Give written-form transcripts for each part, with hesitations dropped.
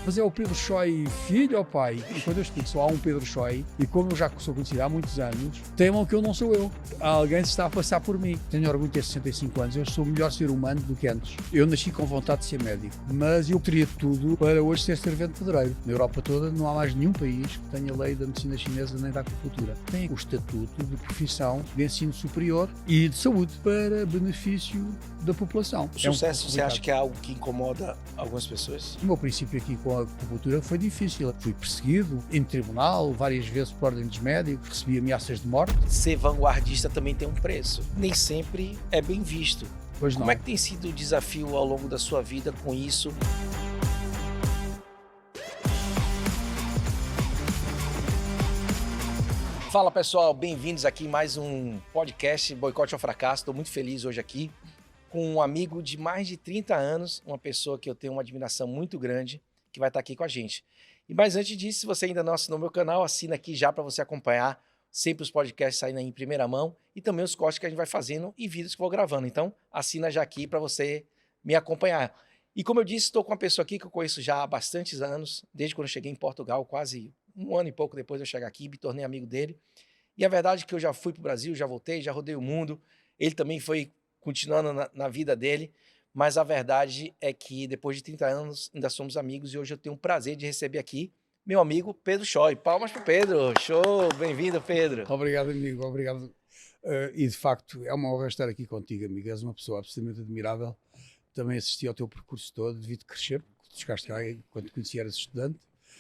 Mas é o Pedro Choi filho ou pai? E quando eu explico só há um Pedro Choi, e como eu já sou conhecido há muitos anos, temam que eu não sou eu. Alguém se está a passar por mim. Tenho orgulho de ter 65 anos, eu sou o melhor ser humano do que antes. Eu nasci com vontade de ser médico, mas eu teria tudo para hoje ser servente pedreiro. Na Europa toda não há mais nenhum país que tenha lei da medicina chinesa nem da acupuntura. Tem o estatuto de profissão de ensino superior e de saúde para benefício da população. O sucesso, você acha que é algo que incomoda algumas pessoas? O meu princípio aqui com a acupuntura foi difícil. Fui perseguido em tribunal, várias vezes por ordem dos médicos, recebi ameaças de morte. Ser vanguardista também tem um preço. Nem sempre é bem visto. Pois não. Como é que tem sido o desafio ao longo da sua vida com isso? Fala pessoal, bem-vindos aqui em mais um podcast Boicote ao Fracasso. Estou muito feliz hoje aqui com um amigo de mais de 30 anos, uma pessoa que eu tenho uma admiração muito grande, que vai estar aqui com a gente. Mas antes disso, se você ainda não assinou meu canal, assina aqui já para você acompanhar sempre os podcasts saindo aí em primeira mão e também os cortes que a gente vai fazendo e vídeos que eu vou gravando. Então, assina já aqui para você me acompanhar. E como eu disse, estou com uma pessoa aqui que eu conheço já há bastantes anos, desde quando eu cheguei em Portugal, quase um ano e pouco depois de eu chegar aqui, me tornei amigo dele. E a verdade é que eu já fui para o Brasil, já voltei, já rodei o mundo. Ele também foi continuando na vida dele, mas a verdade é que depois de 30 anos ainda somos amigos e hoje eu tenho o prazer de receber aqui meu amigo Pedro Choi. Palmas para o Pedro. Show! Bem-vindo, Pedro. Obrigado, amigo. Obrigado. E de facto é uma honra estar aqui contigo, amigo. És uma pessoa absolutamente admirável. Também assisti ao teu percurso todo, devido crescer, porque tu chegaste cá quando te conheci eras estudante.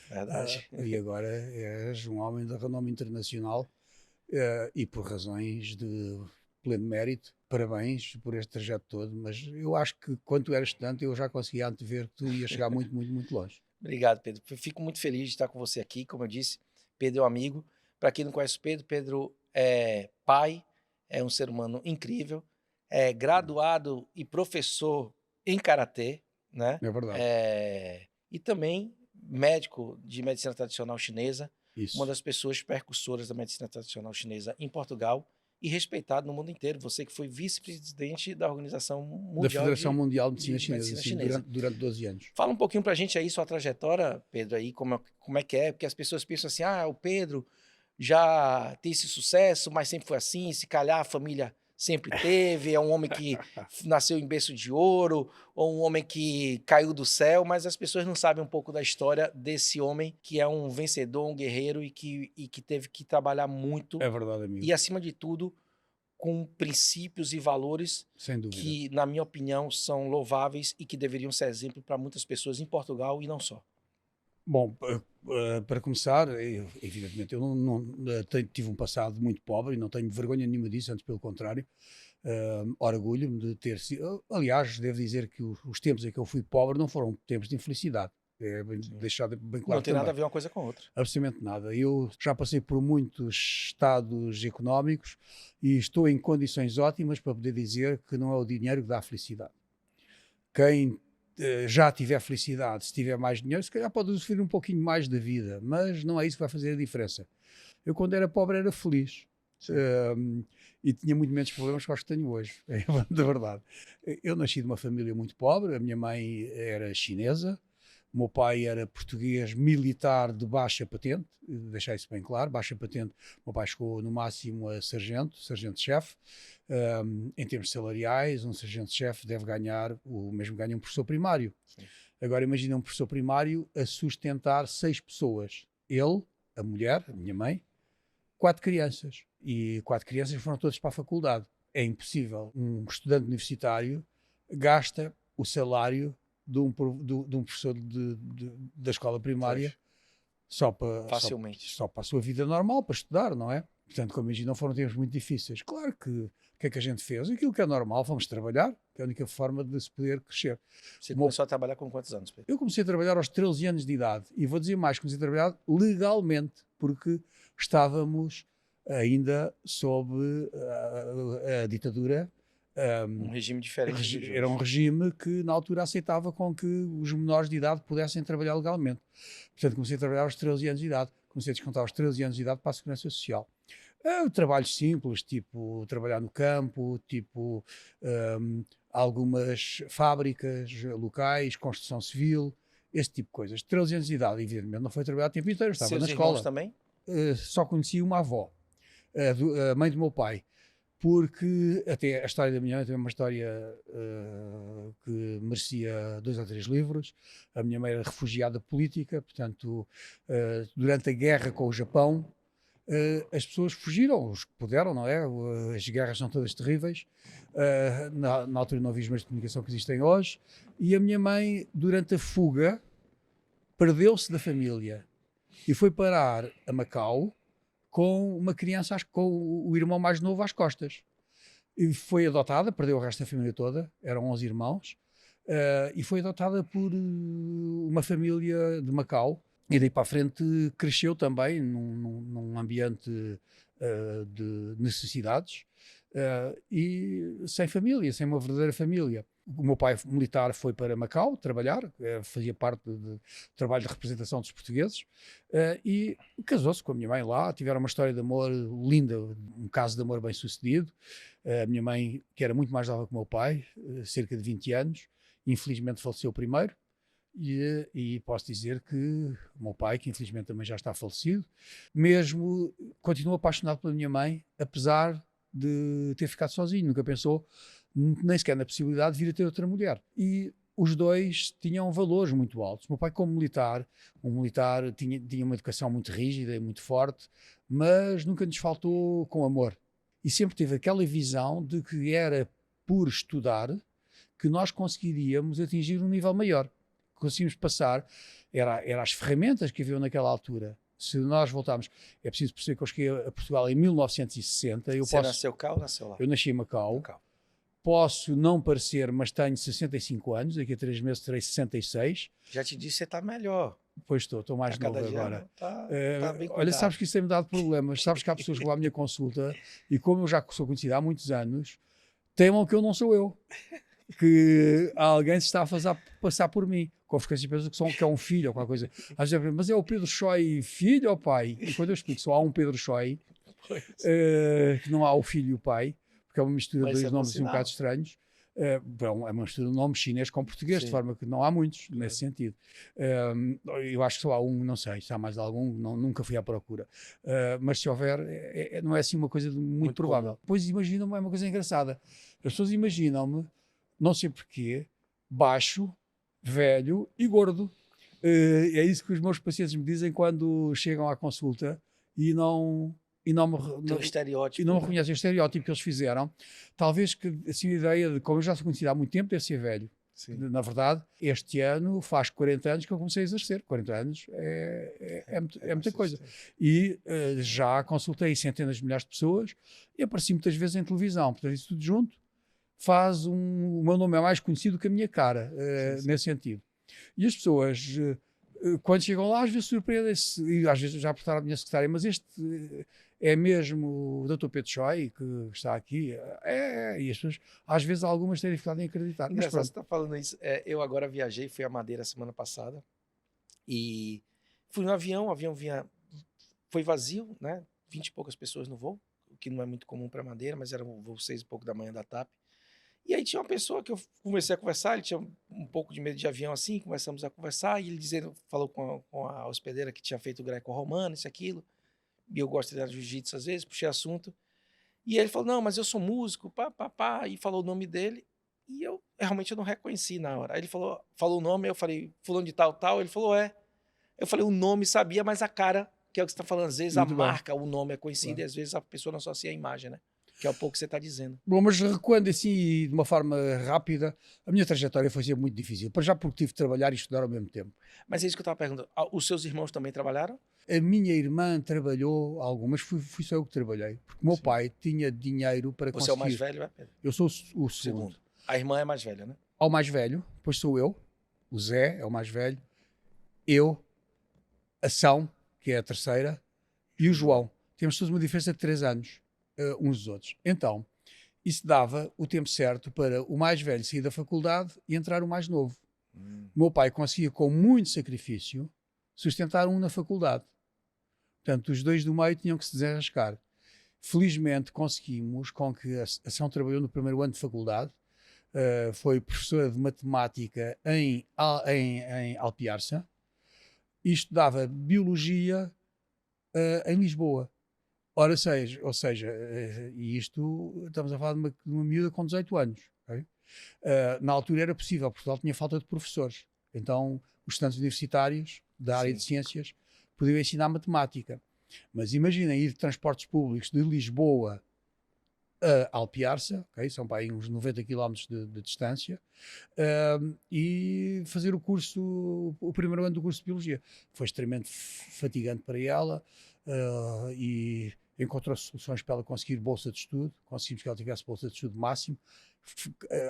Verdade. E agora és um homem de renome internacional e por razões de pleno mérito. Parabéns por este trajeto todo, mas eu acho que quando tu eras estudante eu já conseguia antever que tu ias chegar muito, muito, muito longe. Obrigado, Pedro. Fico muito feliz de estar com você aqui. Como eu disse, Pedro é um amigo. Para quem não conhece o Pedro, Pedro é pai, é um ser humano incrível, é graduado e professor em karatê, né? É verdade. E também médico de medicina tradicional chinesa, Isso. uma das pessoas percussoras da medicina tradicional chinesa em Portugal e respeitado no mundo inteiro. Você que foi vice-presidente da Organização Mundial da Federação Mundial de Medicina Medicina Chinesa, Chinesa. Durante 12 anos. Fala um pouquinho pra gente aí, sua trajetória, Pedro, aí, como é que é, porque as pessoas pensam assim, o Pedro já tem esse sucesso, mas sempre foi assim, se calhar a família sempre teve, é um homem que nasceu em berço de ouro, ou um homem que caiu do céu, mas as pessoas não sabem um pouco da história desse homem que é um vencedor, um guerreiro e que teve que trabalhar muito. É verdade, amigo. E, acima de tudo, com princípios e valores Sem dúvida. que, na minha opinião, são louváveis e que deveriam ser exemplo para muitas pessoas em Portugal e não só. Bom, para começar, evidentemente, eu não tive um passado muito pobre e não tenho vergonha nenhuma disso, antes pelo contrário. Orgulho-me de ter sido. Aliás, devo dizer que os tempos em que eu fui pobre não foram tempos de infelicidade. É deixado bem claro. Não tem também. nada a ver uma coisa com a outra. Absolutamente nada. Eu já passei por muitos estados económicos e estou em condições ótimas para poder dizer que não é o dinheiro que dá a felicidade. Quem já tiver felicidade, se tiver mais dinheiro, se calhar pode usufruir um pouquinho mais da vida, mas não é isso que vai fazer a diferença. Eu, quando era pobre, era feliz. E tinha muito menos problemas que os que tenho hoje, é da verdade. Eu nasci de uma família muito pobre, a minha mãe era chinesa, o meu pai era português militar de baixa patente, deixar isso bem claro, baixa patente. O meu pai chegou no máximo a sargento-chefe. Em termos salariais, um sargento-chefe deve ganhar o mesmo que ganha um professor primário. Sim. Agora imagina um professor primário a sustentar 6 pessoas. Ele, a mulher, a minha mãe, 4 crianças. E 4 crianças foram todas para a faculdade. É impossível. Um estudante universitário gasta o salário de um professor da escola primária Facilmente. só para a sua vida normal, para estudar, não é? Portanto, como imaginam, foram tempos muito difíceis. Claro que o que é que a gente fez? Aquilo que é normal, fomos trabalhar, que é a única forma de se poder crescer. Você começou a trabalhar com quantos anos, Pedro? Eu comecei a trabalhar aos 13 anos de idade e vou dizer mais, comecei a trabalhar legalmente, porque estávamos ainda sob a ditadura. Um regime diferente. Era um regime que na altura aceitava com que os menores de idade pudessem trabalhar legalmente. Portanto, comecei a trabalhar aos 13 anos de idade. Comecei a descontar aos 13 anos de idade para a Segurança Social. Trabalhos simples, tipo trabalhar no campo, tipo algumas fábricas locais, construção civil. esse tipo de coisas. 13 anos de idade, evidentemente, não foi trabalhar o tempo inteiro, estava Seus na irmãos escola. também? Só conheci uma avó, a mãe do meu pai, porque até a história da minha mãe tem uma história que merecia 2 ou 3 livros. A minha mãe era refugiada política, portanto, durante a guerra com o Japão, as pessoas fugiram, os que puderam, não é? As guerras são todas terríveis. Na altura não havia os meios de comunicação que existem hoje. E a minha mãe, durante a fuga, perdeu-se da família e foi parar a Macau com uma criança, com o irmão mais novo às costas. E foi adotada, perdeu o resto da família toda, eram 11 irmãos, e foi adotada por uma família de Macau. E daí para a frente cresceu também num ambiente de necessidades e sem família, sem uma verdadeira família. O meu pai militar foi para Macau trabalhar, fazia parte do trabalho de representação dos portugueses, e casou-se com a minha mãe lá. Tiveram uma história de amor linda, um caso de amor bem sucedido. A minha mãe, que era muito mais nova que o meu pai, cerca de 20 anos, infelizmente faleceu primeiro. E posso dizer que o meu pai, que infelizmente também já está falecido, mesmo continua apaixonado pela minha mãe, apesar de ter ficado sozinho. Nunca pensou nem sequer na possibilidade de vir a ter outra mulher. E os dois tinham valores muito altos. O meu pai, como militar, tinha uma educação muito rígida e muito forte, mas nunca nos faltou com amor. E sempre teve aquela visão de que era por estudar que nós conseguiríamos atingir um nível maior. Conseguimos passar, era as ferramentas que haviam naquela altura. Se nós voltarmos, é preciso perceber que eu cheguei a Portugal em 1960. Você nasceu cá ou nasceu lá? Eu nasci em Macau. Posso não parecer, mas tenho 65 anos, daqui a 3 meses terei 66. Já te disse que você está melhor. Pois estou mais novo agora. Tá bem. Olha, sabes que isso tem-me dado problemas. Sabes que há pessoas que vão à minha consulta e, como eu já sou conhecido há muitos anos, temam que eu não sou eu. Que alguém se está a fazer passar por mim. Com frequência pensam que é um filho ou qualquer coisa. Às vezes, mas é o Pedro Choi filho ou pai? E quando eu explico, só há um Pedro Choi, que não há o filho e o pai, porque é uma mistura de dois nomes um bocado estranhos. É uma mistura de nome chinês com português, de forma que não há muitos nesse sentido. Eu acho que só há um, não sei se há mais algum, nunca fui à procura. Mas se houver, não é assim uma coisa muito provável. Comum. Pois imaginam-me, é uma coisa engraçada. As pessoas imaginam-me, não sei porquê, baixo, velho e gordo. É isso que os meus pacientes me dizem quando chegam à consulta e não me reconhecem o estereótipo que eles fizeram. Talvez que assim, a ideia de, como eu já sou conhecido há muito tempo, deve ser velho. Sim. Na verdade, este ano faz 40 anos que eu comecei a exercer. 40 anos é muita coisa. E já consultei centenas de milhares de pessoas e apareci muitas vezes em televisão. Portanto, isso tudo junto faz o meu nome é mais conhecido que a minha cara, nesse sentido. E as pessoas, quando chegam lá, às vezes surpreendem-se, e às vezes já perguntaram à minha secretária, mas este é mesmo o Dr. Pedro Choi que está aqui? E as pessoas, às vezes, algumas têm dificuldade em acreditar. Mas você está falando isso. Eu agora viajei, fui a Madeira semana passada, e fui no avião, o avião foi vazio, né? 20 e poucas pessoas no voo, o que não é muito comum para Madeira, mas era um voo 6 e pouco da manhã da TAP. E aí tinha uma pessoa que eu comecei a conversar, ele tinha um pouco de medo de avião assim, começamos a conversar, e ele falou com a hospedeira que tinha feito o greco-romano, isso e aquilo, e eu gosto de treinar jiu-jitsu às vezes, puxei assunto, e ele falou, não, mas eu sou músico, e falou o nome dele, e eu realmente não reconheci na hora. Aí ele falou o nome, eu falei, fulano de tal, ele falou, eu falei, o nome sabia, mas a cara, que é o que você está falando, às vezes muito a marca, o nome é conhecido, e às vezes a pessoa não associa a imagem, né? Que é o pouco que você está dizendo. Bom, mas recuando assim de uma forma rápida, a minha trajetória foi sempre muito difícil. Para já porque tive de trabalhar e estudar ao mesmo tempo. Mas é isso que eu estava perguntando. Os seus irmãos também trabalharam? A minha irmã trabalhou algumas, fui só eu que trabalhei. Porque o meu pai tinha dinheiro para conseguir. Você é o mais velho, é, Pedro? Eu sou o segundo. A irmã é mais velha, né? Ao mais velho, depois sou eu. O Zé é o mais velho. Eu, a São, que é a terceira, e o João. Temos todos uma diferença de 3 anos. Uns dos outros. Então, isso dava o tempo certo para o mais velho sair da faculdade e entrar o mais novo. O meu pai conseguia, com muito sacrifício, sustentar um na faculdade. Portanto, os dois do meio tinham que se desenrascar. Felizmente, conseguimos com que a Ação trabalhou no primeiro ano de faculdade, foi professora de matemática em Alpiarça e estudava biologia em Lisboa. Ora, ou seja, e isto, estamos a falar de uma miúda com 18 anos. Okay? Na altura era possível, Portugal tinha falta de professores. Então, os estudantes universitários da área de ciências podiam ensinar matemática. Mas imaginem ir de transportes públicos de Lisboa a Alpiarça, okay? São para aí uns 90 km de distância, e fazer o curso, o primeiro ano do curso de Biologia. Foi extremamente fatigante para ela, e encontrou soluções para ela conseguir bolsa de estudo, conseguimos que ela tivesse bolsa de estudo máximo,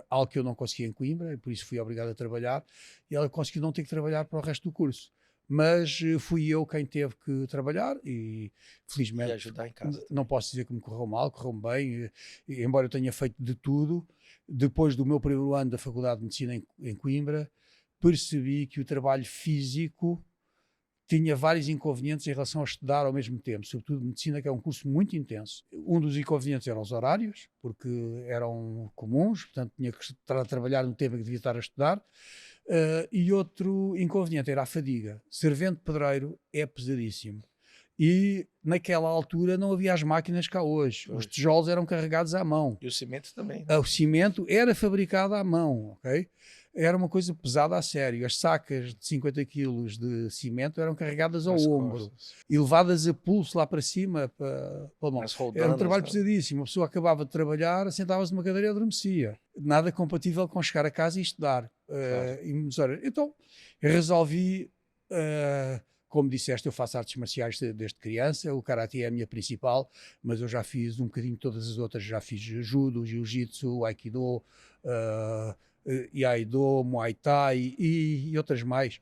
algo que eu não conseguia em Coimbra, e por isso fui obrigado a trabalhar, e ela conseguiu não ter que trabalhar para o resto do curso. Mas fui eu quem teve que trabalhar e felizmente e ajudar em casa não posso dizer que me correu mal, correu-me bem, embora eu tenha feito de tudo. Depois do meu primeiro ano da Faculdade de Medicina em Coimbra, percebi que o trabalho físico tinha vários inconvenientes em relação a estudar ao mesmo tempo, sobretudo medicina, que é um curso muito intenso. Um dos inconvenientes eram os horários, porque eram comuns, portanto tinha que estar a trabalhar no tempo que devia estar a estudar. E outro inconveniente era a fadiga. Servente pedreiro é pesadíssimo. E naquela altura não havia as máquinas cá hoje. Os tijolos eram carregados à mão. E o cimento também. Né? O cimento era fabricado à mão, ok? Era uma coisa pesada a sério. As sacas de 50 quilos de cimento eram carregadas ao ombro e levadas a pulso lá para cima. Era um trabalho pesadíssimo. A pessoa acabava de trabalhar, sentava-se numa cadeira e adormecia. Nada compatível com chegar a casa e estudar. Claro. Então, eu resolvi... como disseste, eu faço artes marciais desde criança, o Karate é a minha principal, mas eu já fiz um bocadinho todas as outras, já fiz Judo, Jiu-Jitsu, Aikido, Iaido, Muay Thai e outras mais,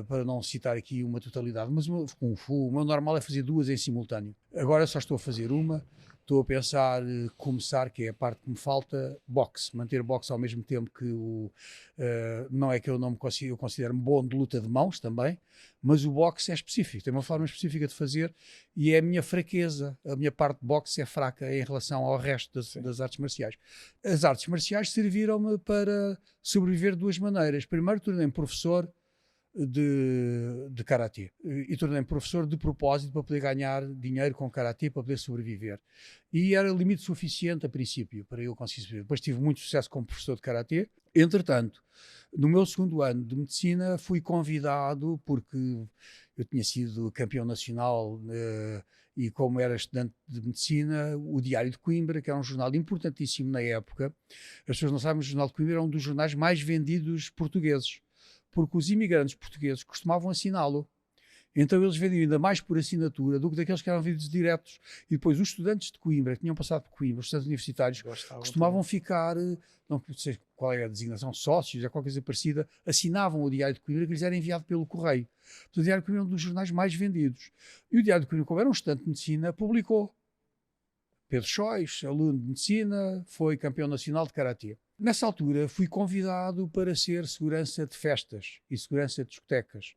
para não citar aqui uma totalidade, mas Kung Fu, o meu normal é fazer duas em simultâneo. Agora só estou a fazer uma. Estou a pensar começar, que é a parte que me falta, boxe. Manter boxe ao mesmo tempo que não é que eu não me consigo, eu considero-me bom de luta de mãos também, mas o boxe é específico, tem uma forma específica de fazer e é a minha fraqueza. A minha parte de boxe é fraca em relação ao resto das artes marciais. As artes marciais serviram-me para sobreviver de duas maneiras. Primeiro, tornei-me professor de Karatê e tornei-me professor de propósito para poder ganhar dinheiro com Karatê, para poder sobreviver. E era limite suficiente a princípio para eu conseguir sobreviver. Depois tive muito sucesso como professor de Karatê. Entretanto, no meu segundo ano de medicina fui convidado, porque eu tinha sido campeão nacional e como era estudante de medicina, o Diário de Coimbra, que era um jornal importantíssimo na época. As pessoas não sabem, o Jornal de Coimbra é um dos jornais mais vendidos portugueses, porque os imigrantes portugueses costumavam assiná-lo. Então eles vendiam ainda mais por assinatura do que daqueles que eram vendidos diretos. E depois os estudantes de Coimbra, que tinham passado por Coimbra, os estudantes universitários, costumavam ficar, não sei qual é a designação, sócios, é qualquer coisa parecida, assinavam o Diário de Coimbra, que lhes era enviado pelo correio. Portanto, o Diário de Coimbra é um dos jornais mais vendidos. E o Diário de Coimbra, como era um estudante de medicina, publicou. Pedro Chois, aluno de medicina, foi campeão nacional de Karatê. Nessa altura fui convidado para ser segurança de festas e segurança de discotecas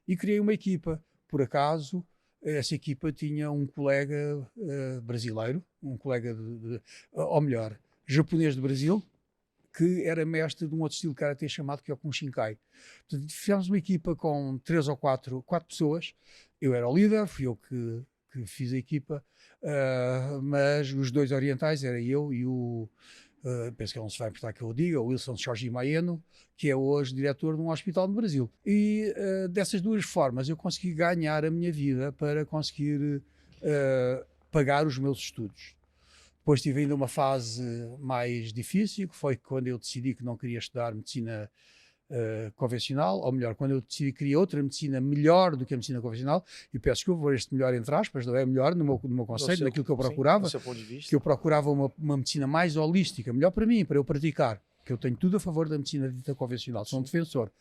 e criei uma equipa. Por acaso, essa equipa tinha um colega brasileiro, um colega ou melhor, japonês do Brasil, que era mestre de um outro estilo de Karatê chamado Kyokushinkai. Portanto, fizemos uma equipa com 3 ou 4 pessoas. Eu era o líder, fui eu que fiz a equipa, mas os dois orientais era eu e o penso que ele não se vai importar que eu o diga, o Wilson Jorge Maeno, que é hoje diretor de um hospital no Brasil. E dessas duas formas eu consegui ganhar a minha vida para conseguir pagar os meus estudos. Depois tive ainda uma fase mais difícil, que foi quando eu decidi que não queria estudar medicina convencional, ou melhor, quando eu decidi que queria outra medicina melhor do que a medicina convencional, e peço desculpa por este melhor entre aspas, não é melhor no meu conceito, naquilo que eu procurava, que eu procurava uma medicina mais holística, melhor para mim, para eu praticar, que eu tenho tudo a favor da medicina dita convencional, sou um defensor,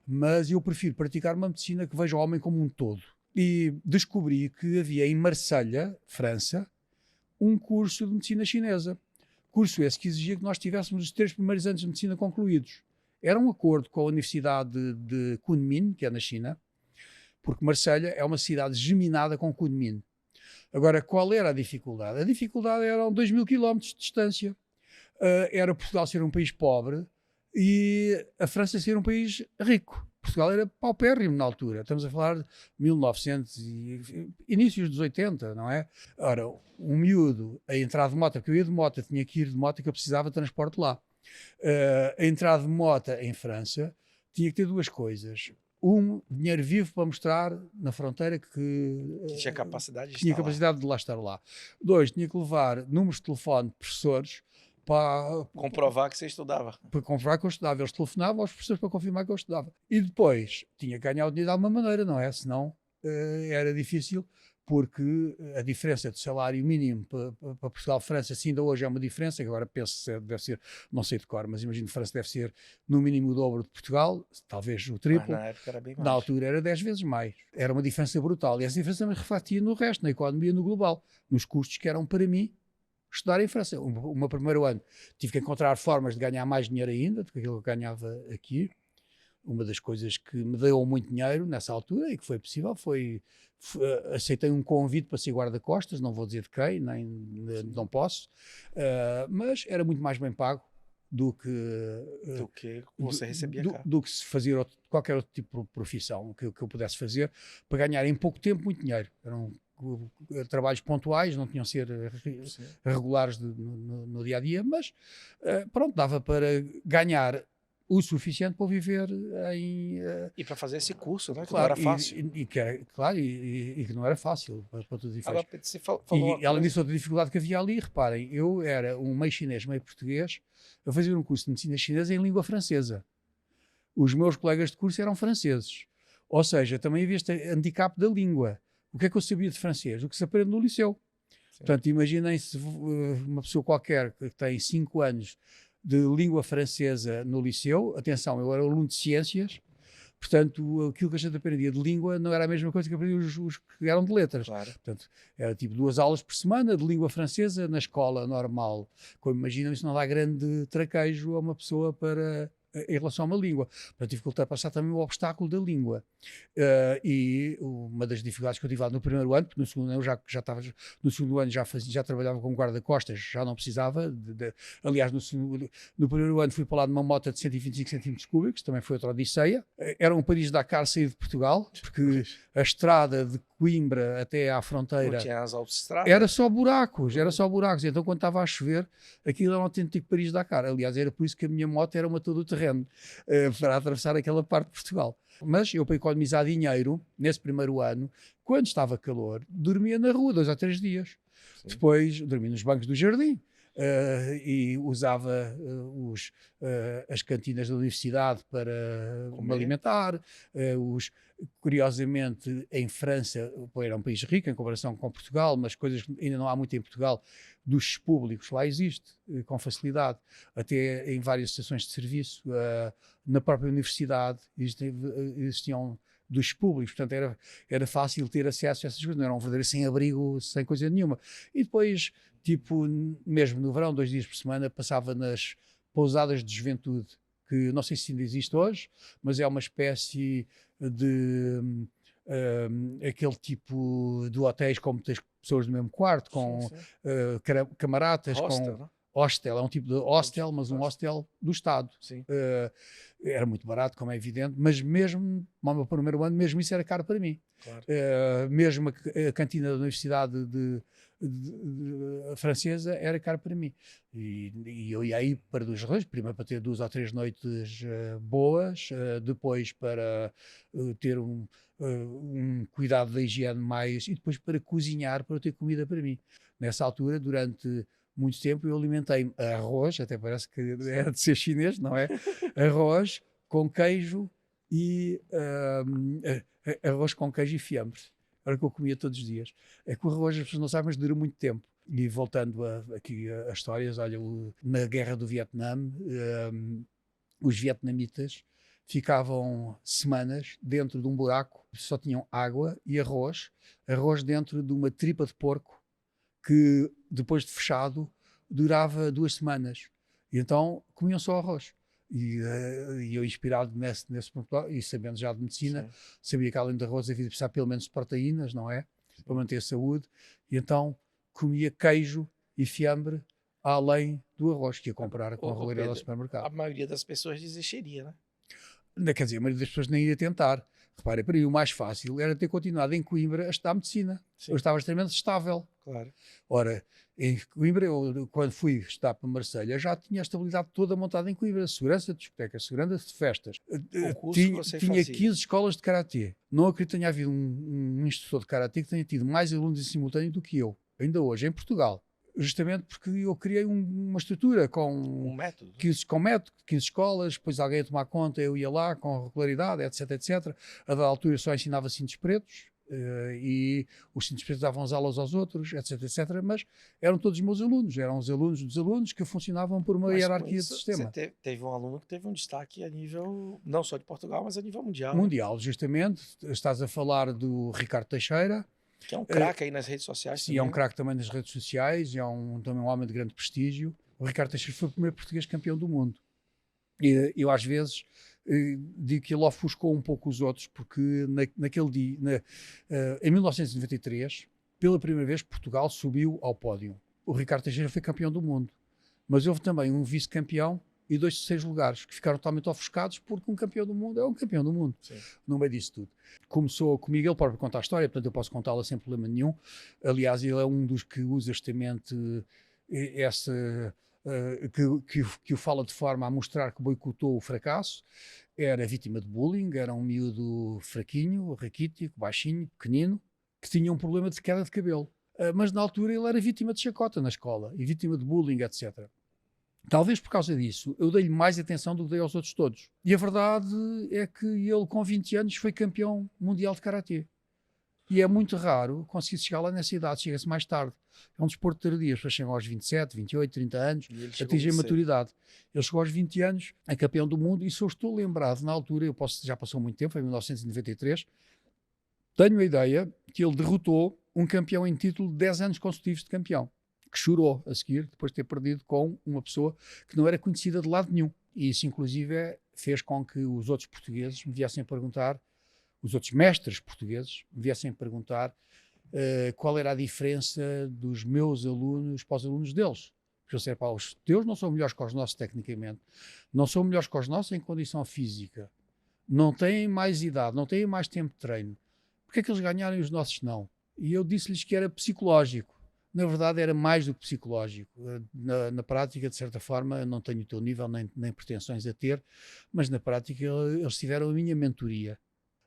mas eu prefiro praticar uma medicina que veja o homem como um todo. E descobri que havia em Marselha, França, um curso de medicina chinesa. Curso esse que exigia que nós tivéssemos os 3 primeiros anos de medicina concluídos. Era um acordo com a Universidade de Kunming, que é na China, porque Marselha é uma cidade geminada com Kunming. Agora, qual era a dificuldade? A dificuldade eram 2.000 km de distância. era Portugal ser um país pobre e a França ser um país rico. Portugal era paupérrimo na altura. Estamos a falar de 1900 e inícios dos 80, não é? Ora, um miúdo a entrar de moto, porque eu ia de moto, tinha que ir de moto, que eu precisava de transporte lá. A entrar de moto em França tinha que ter duas coisas. Dinheiro vivo para mostrar na fronteira que tinha capacidade de tinha estar lá. capacidade de lá estar lá. 2, tinha que levar números de telefone de professores para comprovar que você estudava. Para comprovar que eu estudava. Eles telefonavam aos professores para confirmar que eu estudava. E depois tinha que ganhar o dinheiro de alguma maneira, não é? Senão era difícil, porque a diferença do salário mínimo para Portugal e França, se ainda hoje é uma diferença, que agora penso que deve ser, não sei de cor, mas imagino que França deve ser no mínimo o dobro de Portugal, talvez o triplo. Mas na época era bem mais. Na altura era 10 vezes mais. Era uma diferença brutal. E essa diferença me refletia no resto, na economia, no global, nos custos que eram para mim estudar em França. O meu primeiro ano tive que encontrar formas de ganhar mais dinheiro ainda do que aquilo que eu ganhava aqui. Uma das coisas que me deu muito dinheiro nessa altura e que foi possível foi aceitei um convite para ser guarda-costas, não vou dizer de quem, nem não posso, mas era muito mais bem pago do que você recebia cá. do que se fazer qualquer outro tipo de profissão que eu pudesse fazer para ganhar em pouco tempo muito dinheiro. Eram trabalhos pontuais, não tinham de ser regulares no dia a dia, mas pronto, dava para ganhar o suficiente para viver e para fazer esse curso, né? Que claro, não era fácil. E que não era fácil para todos os efeitos. Agora, você falou E além disso, outra dificuldade que havia ali, reparem, eu era um meio chinês, meio português, a fazer um curso de medicina chinesa em língua francesa. Os meus colegas de curso eram franceses. Ou seja, também havia este handicap da língua. O que é que eu sabia de francês? O que se aprende no liceu. Sim. Portanto, imaginem-se uma pessoa qualquer que tem 5 anos de língua francesa no liceu. Atenção, eu era aluno de ciências, portanto, aquilo que a gente aprendia de língua não era a mesma coisa que aprendia os que eram de letras. Claro. Portanto, era tipo 2 aulas por semana de língua francesa na escola normal. Como imaginam, isso não dá grande traquejo a uma pessoa em relação a uma língua. Portanto, tive que ultrapassar também o obstáculo da língua. E uma das dificuldades que eu tive lá no primeiro ano, porque no segundo ano já estava, no segundo ano já trabalhava como guarda-costas, já não precisava. Aliás, no primeiro ano fui para lá numa moto de 125 cm3, também foi outra odisseia. Era um Paris-Dakar sair de Portugal, porque a estrada de Coimbra até à fronteira não tinha as autoestradas. Era só buracos. Então, quando estava a chover, aquilo era um autêntico Paris-Dakar. Aliás, era por isso que a minha moto era uma todo-terreno para atravessar aquela parte de Portugal. Mas eu, para economizar dinheiro, nesse primeiro ano, quando estava calor, dormia na rua 2 ou 3 dias. Sim. Depois, dormia nos bancos do jardim. E usava as cantinas da universidade para me alimentar. Curiosamente, em França, era um país rico em comparação com Portugal, mas coisas que ainda não há muito em Portugal, dos públicos, lá existe com facilidade, até em várias estações de serviço, na própria universidade existiam dos públicos, portanto era fácil ter acesso a essas coisas, não era um verdadeiro sem-abrigo, sem coisa nenhuma. E depois, tipo, mesmo no verão, 2 dias por semana, passava nas pousadas de juventude, que não sei se ainda existe hoje, mas é uma espécie de aquele tipo de hotéis com muitas pessoas no mesmo quarto, com camaradas, hostel, com não? Hostel, é um tipo de hostel, mas um hostel do Estado. Sim. Era muito barato, como é evidente, mas mesmo, no meu primeiro ano, mesmo isso era caro para mim. Claro. Mesmo a cantina da Universidade francesa era caro para mim. E eu ia aí para 2 razões. Primeiro, para ter 2 ou 3 noites boas, depois para ter um cuidado da higiene mais, e depois para cozinhar, para ter comida para mim. Nessa altura, durante muito tempo, eu alimentei-me a arroz, até parece que era de ser chinês, não é? Arroz com queijo e arroz com queijo e fiambre. Era o que eu comia todos os dias. É que o arroz, as pessoas não sabem, mas dura muito tempo. E voltando aqui a histórias, olha, na guerra do Vietnã, os vietnamitas ficavam semanas dentro de um buraco, só tinham água e arroz dentro de uma tripa de porco, que depois de fechado durava 2 semanas. E então comiam só arroz. E eu, inspirado nesse ponto, e sabendo já de medicina, sim, sabia que além de arroz havia de precisar pelo menos de proteínas, não é? Sim. Para manter a saúde. E então comia queijo e fiambre além do arroz que ia comprar com Ô, regularidade ao Pedro, supermercado. a maioria das pessoas desistiria, né? Quer dizer, a maioria das pessoas nem ia tentar. Repare, para mim o mais fácil era ter continuado em Coimbra a estudar medicina. Eu Sim, estava extremamente estável. claro. Ora, em Coimbra, eu, quando fui estudar para Marselha, já tinha a estabilidade toda montada em Coimbra. Segurança de discotecas, segurança de festas. O curso que Tinha, você tinha fazia. 15 escolas de karatê. Não acredito que tenha havido um instrutor de karatê que tenha tido mais alunos em simultâneo do que eu, ainda hoje, em Portugal. Justamente porque eu criei uma estrutura com Um método. 15, com método, 15 escolas, depois alguém a tomar conta, eu ia lá com regularidade, etc, etc. A dada altura eu só ensinava cintos pretos, e os cintos pretos davam as aulas aos outros, etc, etc. Mas eram todos meus alunos, eram os alunos dos alunos que funcionavam por uma Mas com hierarquia de isso, sistema. você teve um aluno que teve um destaque a nível, não só de Portugal, mas a nível mundial, né? Mundial, justamente. Estás a falar do Ricardo Teixeira, Que é um craque aí nas redes sociais sim, também. é um craque também nas redes sociais, é também um homem de grande prestígio. O Ricardo Teixeira foi o primeiro português campeão do mundo. E eu, às vezes, digo que ele ofuscou um pouco os outros, porque naquele dia, em 1993, pela primeira vez, Portugal subiu ao pódio. O Ricardo Teixeira foi campeão do mundo. Mas houve também um vice-campeão e 2 terceiros lugares, que ficaram totalmente ofuscados, porque um campeão do mundo é um campeão do mundo. Sim. No meio disso tudo. Começou comigo, ele próprio conta a história, portanto eu posso contá-la sem problema nenhum. Aliás, ele é um dos que usa justamente essa... que o fala de forma a mostrar que boicotou o fracasso. Era vítima de bullying, era um miúdo fraquinho, raquítico, baixinho, pequenino, que tinha um problema de queda de cabelo. Mas na altura ele era vítima de chacota na escola, e vítima de bullying, etc. Talvez por causa disso, eu dei-lhe mais atenção do que dei aos outros todos. E a verdade é que ele, com 20 anos, foi campeão mundial de karatê. E é muito raro conseguir chegar lá nessa idade, chega-se mais tarde. É um desporto tardio, as pessoas chegam aos 27, 28, 30 anos, atingem a maturidade. Ele chegou aos 20 anos, é campeão do mundo, e se eu estou lembrado, na altura, já passou muito tempo, foi em 1993, tenho a ideia que ele derrotou um campeão em título de 10 anos consecutivos de campeão, que chorou a seguir, depois de ter perdido com uma pessoa que não era conhecida de lado nenhum. E isso, inclusive, fez com que os outros portugueses me viessem perguntar, os outros mestres portugueses me viessem perguntar qual era a diferença dos meus alunos para os alunos deles. Porque eu sei, pá, os teus não são melhores que os nossos tecnicamente, não são melhores que os nossos em condição física, não têm mais idade, não têm mais tempo de treino. Porque é que eles ganharam e os nossos não? E eu disse-lhes que era psicológico. Na verdade, era mais do que psicológico. Na prática, de certa forma, não tenho o teu nível, nem pretensões a ter, mas na prática eles tiveram a minha mentoria.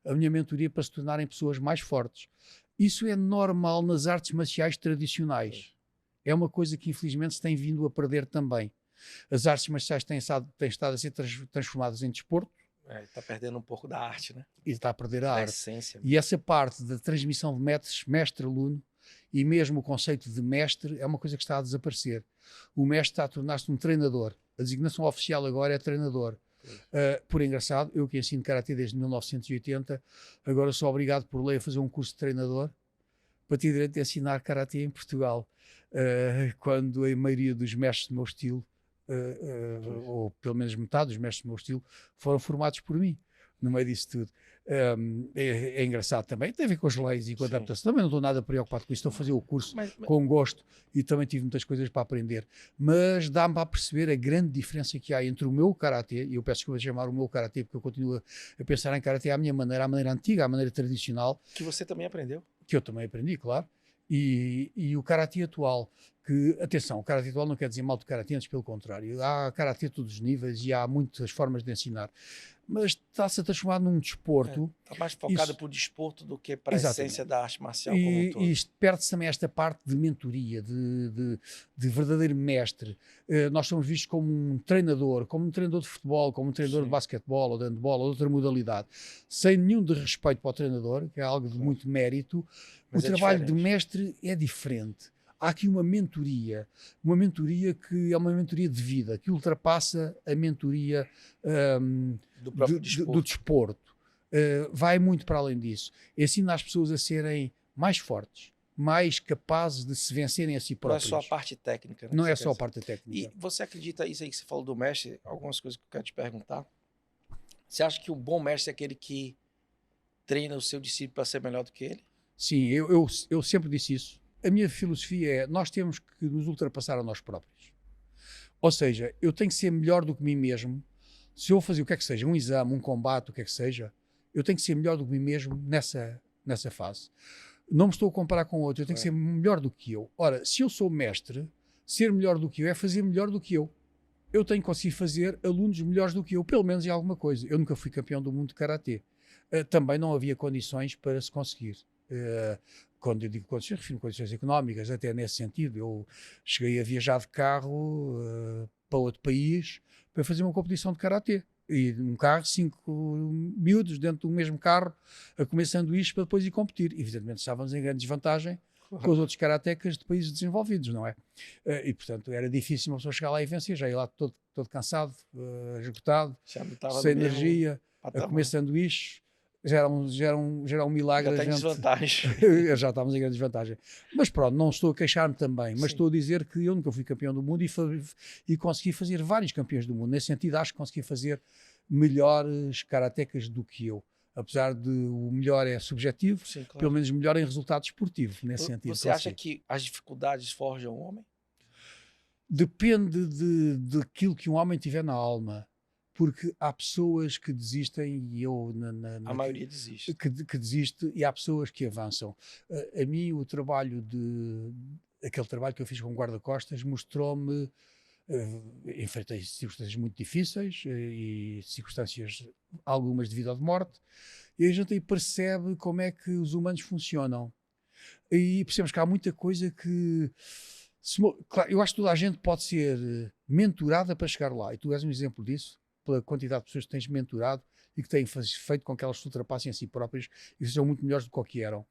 A minha mentoria para se tornarem pessoas mais fortes. Isso é normal nas artes marciais tradicionais. É uma coisa que, infelizmente, se tem vindo a perder também. As artes marciais têm estado a ser transformadas em desporto. Está perdendo um pouco da arte, né? E está a perder a Da arte. essência. E essa parte da transmissão de métodos, mestre-aluno, e mesmo o conceito de mestre, é uma coisa que está a desaparecer. O mestre está a tornar-se um treinador. A designação oficial agora é treinador. Por engraçado, eu que ensino karatê desde 1980, agora sou obrigado por lei a fazer um curso de treinador para ter direito a ensinar karatê em Portugal. Quando a maioria dos mestres do meu estilo, ou pelo menos metade dos mestres do meu estilo, foram formados por mim, no meio disso tudo. É engraçado também, tem a ver com as leis e com a adaptação. Também não estou nada preocupado com isso, estou a fazer o curso com gosto e também tive muitas coisas para aprender. Mas dá-me a perceber a grande diferença que há entre o meu karatê, e eu peço que eu vou chamar o meu karatê porque eu continuo a pensar em karatê à minha maneira, à maneira antiga, à maneira tradicional. Que você também aprendeu. Que eu também aprendi, claro. E o karatê atual, que, atenção, o karatê atual não quer dizer mal de karatê, antes pelo contrário. Há karatê a todos os níveis e há muitas formas de ensinar. Mas está-se a transformar num desporto. Está mais focado para o desporto do que para a essência da arte marcial como um todo. E perde-se também esta parte de mentoria, de verdadeiro mestre. Nós somos vistos como um treinador de futebol, como um treinador de basquetebol ou de handball ou de outra modalidade, sem nenhum de respeito para o treinador, que é algo de muito mérito. Mas o trabalho de mestre é diferente. Há aqui uma mentoria que é uma mentoria de vida, que ultrapassa a mentoria do desporto. Vai muito para além disso. Ensina as pessoas a serem mais fortes, mais capazes de se vencerem a si próprios. Não é só a parte técnica. Né, não é só a parte técnica. E você acredita, isso aí que você falou do mestre, algumas coisas que eu quero te perguntar. Você acha que o bom mestre é aquele que treina o seu discípulo para ser melhor do que ele? Sim, eu sempre disse isso. A minha filosofia é, nós temos que nos ultrapassar a nós próprios. Ou seja, eu tenho que ser melhor do que mim mesmo. Se eu fazer o que é que seja, um exame, um combate, o que é que seja, eu tenho que ser melhor do que mim mesmo nessa fase. Não me estou a comparar com outro, eu tenho que ser melhor do que eu. Ora, se eu sou mestre, ser melhor do que eu é fazer melhor do que eu. Eu tenho que conseguir fazer alunos melhores do que eu, pelo menos em alguma coisa. Eu nunca fui campeão do mundo de karatê. Também não havia condições para se conseguir. Quando eu digo condições, refiro condições económicas, até nesse sentido. Eu cheguei a viajar de carro para outro país para fazer uma competição de karatê. E num carro, 5 miúdos dentro do mesmo carro, a comer sanduíches para depois ir competir. Evidentemente estávamos em grande desvantagem com os outros karatecas de países desenvolvidos, não é? E portanto era difícil uma pessoa chegar lá e vencer. Já ia lá todo cansado, esgotado, sem energia, a comer sanduíches. Já era um milagre. Já tem desvantagem. Já estávamos em grande desvantagem. Mas pronto, não estou a queixar-me também, mas estou a dizer que eu nunca fui campeão do mundo e consegui fazer vários campeões do mundo. Nesse sentido, acho que consegui fazer melhores karatecas do que eu. Apesar de o melhor é subjetivo, Sim, claro. Pelo menos melhor em resultado esportivo, nesse sentido. Você acha que as dificuldades forjam o homem? Depende daquilo que um homem tiver na alma. Porque há pessoas que desistem e eu... A maioria desiste. Que desiste e há pessoas que avançam. A mim o trabalho aquele trabalho que eu fiz com guarda-costas mostrou-me... enfrentei circunstâncias muito difíceis e circunstâncias, algumas de vida ou de morte, e a gente aí percebe como é que os humanos funcionam. E percebemos que há muita coisa que... Claro, eu acho que toda a gente pode ser mentorada para chegar lá, e tu és um exemplo disso, pela quantidade de pessoas que tens mentorado e que têm feito com que elas se ultrapassem a si próprias e sejam muito melhores do que eram.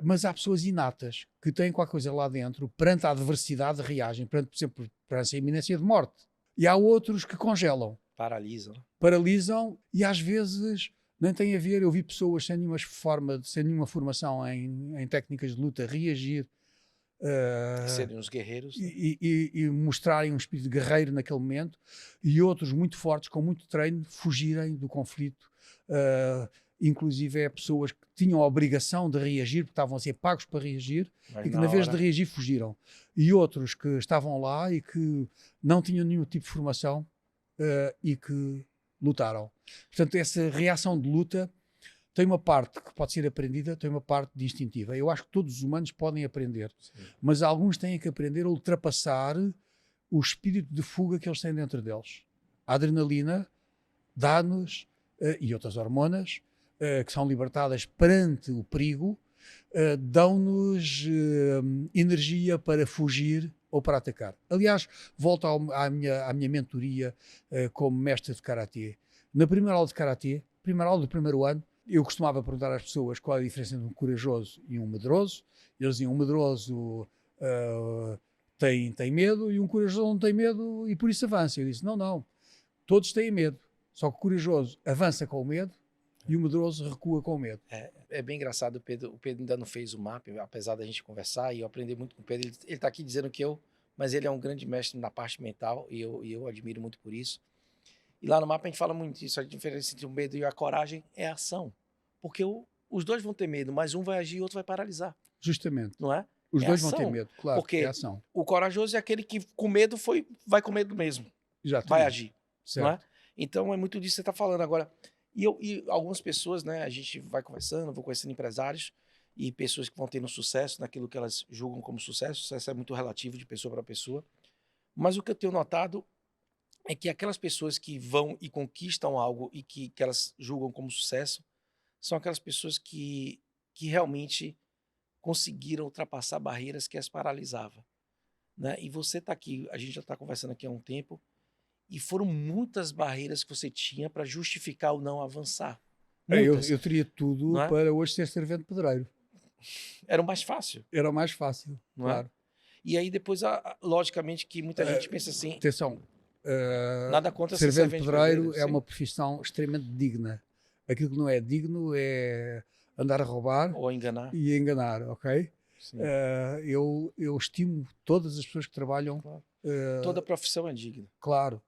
Mas há pessoas inatas que têm qualquer coisa lá dentro, perante a adversidade reagem, perante, por exemplo, perante a iminência de morte. E há outros que congelam. Paralisam e às vezes nem tem a ver. Eu vi pessoas sem nenhuma formação em técnicas de luta reagir. Serem os guerreiros. E mostrarem um espírito guerreiro naquele momento, e outros muito fortes, com muito treino, fugirem do conflito. Inclusive pessoas que tinham a obrigação de reagir, porque estavam a ser pagos para reagir, e que na vez de reagir fugiram. E outros que estavam lá e que não tinham nenhum tipo de formação e que lutaram. Portanto, essa reação de luta tem uma parte que pode ser aprendida, tem uma parte de instintiva. Eu acho que todos os humanos podem aprender, mas alguns têm que aprender a ultrapassar o espírito de fuga que eles têm dentro deles. A adrenalina dá-nos, e outras hormonas, que são libertadas perante o perigo, dão-nos energia para fugir ou para atacar. Aliás, volto à minha mentoria como mestre de karatê. Na primeira aula de karatê, primeira aula do primeiro ano, eu costumava perguntar às pessoas qual é a diferença entre um corajoso e um medroso. Eles diziam, um medroso tem medo e um corajoso não tem medo e por isso avança. Eu disse, não, todos têm medo, só que o corajoso avança com o medo e o medroso recua com o medo. É bem engraçado, o Pedro ainda não fez o mapa, apesar da gente conversar, e eu aprendi muito com o Pedro. Ele está aqui dizendo que mas ele é um grande mestre na parte mental, e eu admiro muito por isso. E lá no mapa a gente fala muito disso, a diferença entre o medo e a coragem é a ação. Porque os dois vão ter medo, mas um vai agir e o outro vai paralisar. Justamente. Não é? Os dois vão ter medo, claro, porque é ação. O corajoso é aquele que com medo vai com medo mesmo. Exatamente. Vai agir. Certo. Não é? Então é muito disso que você está falando agora. E algumas pessoas, né, a gente vai conversando, vou conhecendo empresários e pessoas que vão tendo sucesso naquilo que elas julgam como sucesso. Sucesso é muito relativo de pessoa para pessoa. Mas o que eu tenho notado é que aquelas pessoas que vão e conquistam algo e que elas julgam como sucesso são aquelas pessoas que realmente conseguiram ultrapassar barreiras que as paralisavam. Né? E você está aqui, a gente já está conversando aqui há um tempo, e foram muitas barreiras que você tinha para justificar o não avançar. Eu teria tudo para hoje ser servente pedreiro. Era o mais fácil. Era o mais fácil, não claro. É? E aí depois, logicamente, que muita gente pensa assim... Atenção, nada contra ser servente pedreiro é sim. uma profissão extremamente digna. Aquilo que não é digno é andar a roubar ou enganar. E enganar, ok? Eu estimo todas as pessoas que trabalham. Claro. Toda profissão é digna. Claro.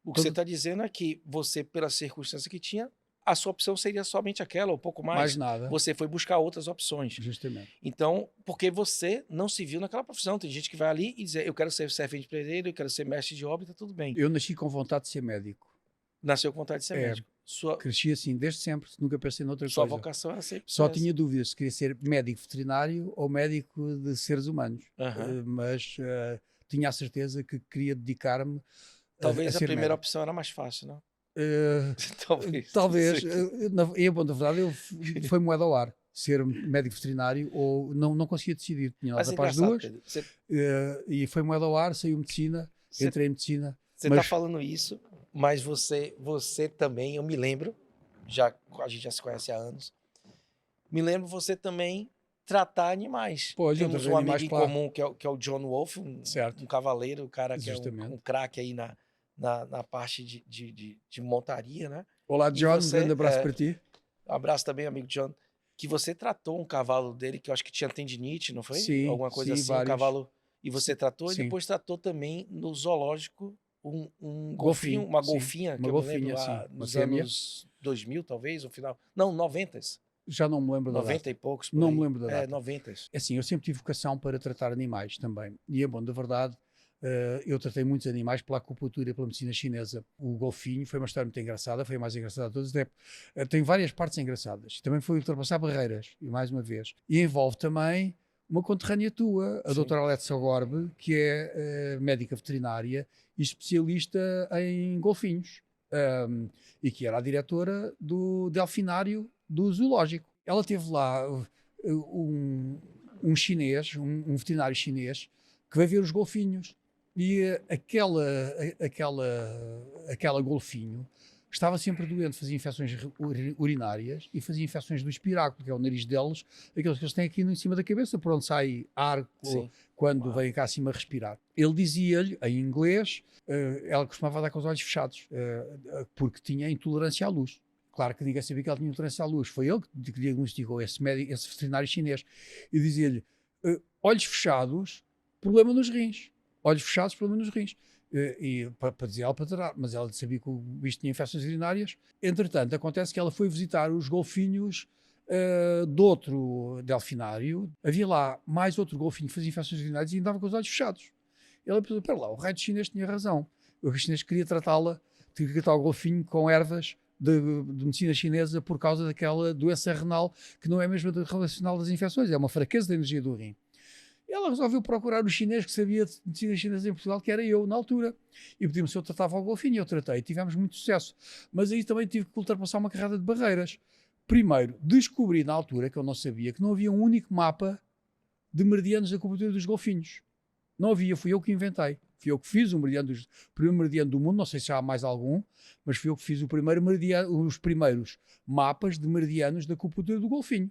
O que você está dizendo é que você, pela circunstância que tinha, a sua opção seria somente aquela, ou pouco mais. Mais nada. Você foi buscar outras opções. Justamente. Então, porque você não se viu naquela profissão. Tem gente que vai ali e diz, eu quero ser servente de pedreiro, eu quero ser mestre de obra, tá tudo bem. Eu nasci com vontade de ser médico. Nasceu com vontade de ser médico. Cresci assim desde sempre, nunca pensei noutra sua coisa. Vocação era sempre Só essa. tinha dúvidas se queria ser médico veterinário ou médico de seres humanos. Mas tinha a certeza que queria dedicar-me Talvez a a ser primeira médico. opção era mais fácil, não? Talvez. Em bom da verdade, foi moeda ao ar. Ser médico veterinário ou não conseguia decidir. Tinha nota para as duas. Pedro, E foi moeda ao ar, saiu medicina, entrei em medicina. Você está falando isso, mas você também, eu me lembro, a gente já se conhece há anos, me lembro você também tratar animais. Temos um amigo em comum que é o John Wolf, um cavaleiro, um cara que é um craque aí na parte de montaria, né? Olá, John, um grande abraço para ti. Um abraço também, amigo John. Que você tratou um cavalo dele que eu acho que tinha tendinite, não foi? Sim, alguma coisa assim, vários. Um cavalo. E você tratou, sim. E depois tratou também no zoológico um golfinho, uma golfinha, uma golfinha, lá nos anos 2000, talvez, no final. Não, 90. Já não me lembro da 90 e poucos. Não me lembro da data. 90. Assim, eu sempre tive vocação para tratar animais também. E é bom, da verdade, eu tratei muitos animais pela acupuntura e pela medicina chinesa. O golfinho foi uma história muito engraçada, foi a mais engraçada de todas. Tem várias partes engraçadas. Também foi ultrapassar barreiras, e mais uma vez. E envolve também uma conterrânea tua, a doutora Alexa Gorbe, que é médica veterinária e especialista em golfinhos. E que era a diretora do delfinário do zoológico. Ela teve lá um chinês, um veterinário chinês, que vai ver os golfinhos. E aquela golfinho estava sempre doente, fazia infecções urinárias e fazia infecções do espiráculo, que é o nariz deles, aqueles que eles têm aqui em cima da cabeça, por onde sai ar quando vem cá acima respirar. Ele dizia-lhe, em inglês, ela costumava dar com os olhos fechados, porque tinha intolerância à luz. Claro que ninguém sabia que ela tinha intolerância à luz. Foi ele que diagnosticou esse veterinário chinês. E dizia-lhe, olhos fechados, problema nos rins. Olhos fechados, problema nos rins. E para dizer ela para tratar, mas ela sabia que o bicho tinha infecções urinárias. Entretanto, acontece que ela foi visitar os golfinhos do outro delfinário. Havia lá mais outro golfinho que fazia infecções urinárias e andava com os olhos fechados. Ela pensou, espera lá, o raio chinês tinha razão. O raio chinês queria tratá-la, queria tratar o golfinho com ervas de medicina chinesa por causa daquela doença renal que não é mesmo relacionada às infecções, é uma fraqueza da energia do rim. Ela resolveu procurar o chinês que sabia de medicina chinesa em Portugal, que era eu, na altura. E pediu-me se eu tratava o golfinho, e eu tratei. Tivemos muito sucesso. Mas aí também tive que ultrapassar uma carrada de barreiras. Primeiro, descobri na altura, que eu não sabia, que não havia um único mapa de meridianos da acupuntura dos golfinhos. Não havia, fui eu que inventei. Fui eu que fiz o primeiro meridiano do mundo, não sei se há mais algum, mas fui eu que fiz os primeiros mapas de meridianos da acupuntura do golfinho.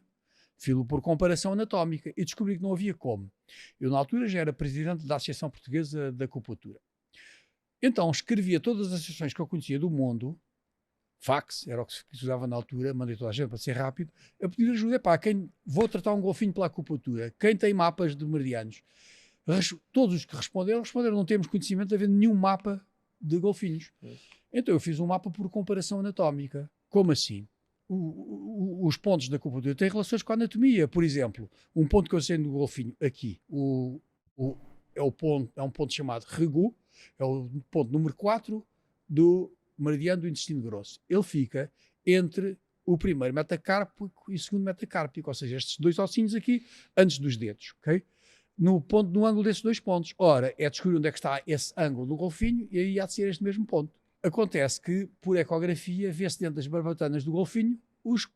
Filo por comparação anatómica e descobri que não havia como. Eu, na altura, já era presidente da Associação Portuguesa da Acupuntura. Então, escrevia todas as associações que eu conhecia do mundo, fax, era o que se usava na altura, mandei toda a gente para ser rápido, a pedir ajuda. Quem vou tratar um golfinho pela acupuntura? Quem tem mapas de meridianos? Todos os que responderam, não temos conhecimento de haver nenhum mapa de golfinhos. Então, eu fiz um mapa por comparação anatómica. Como assim? Os pontos da acupuntura têm relações com a anatomia. Por exemplo, um ponto que eu sei no golfinho aqui é um ponto chamado regu, é o ponto número 4 do meridiano do intestino grosso. Ele fica entre o primeiro metacárpico e o segundo metacárpico, ou seja, estes dois ossinhos aqui antes dos dedos, ok? No ângulo desses dois pontos. Ora, é descobrir onde é que está esse ângulo do golfinho e aí há de ser este mesmo ponto. Acontece que, por ecografia, vê-se dentro das barbatanas do golfinho os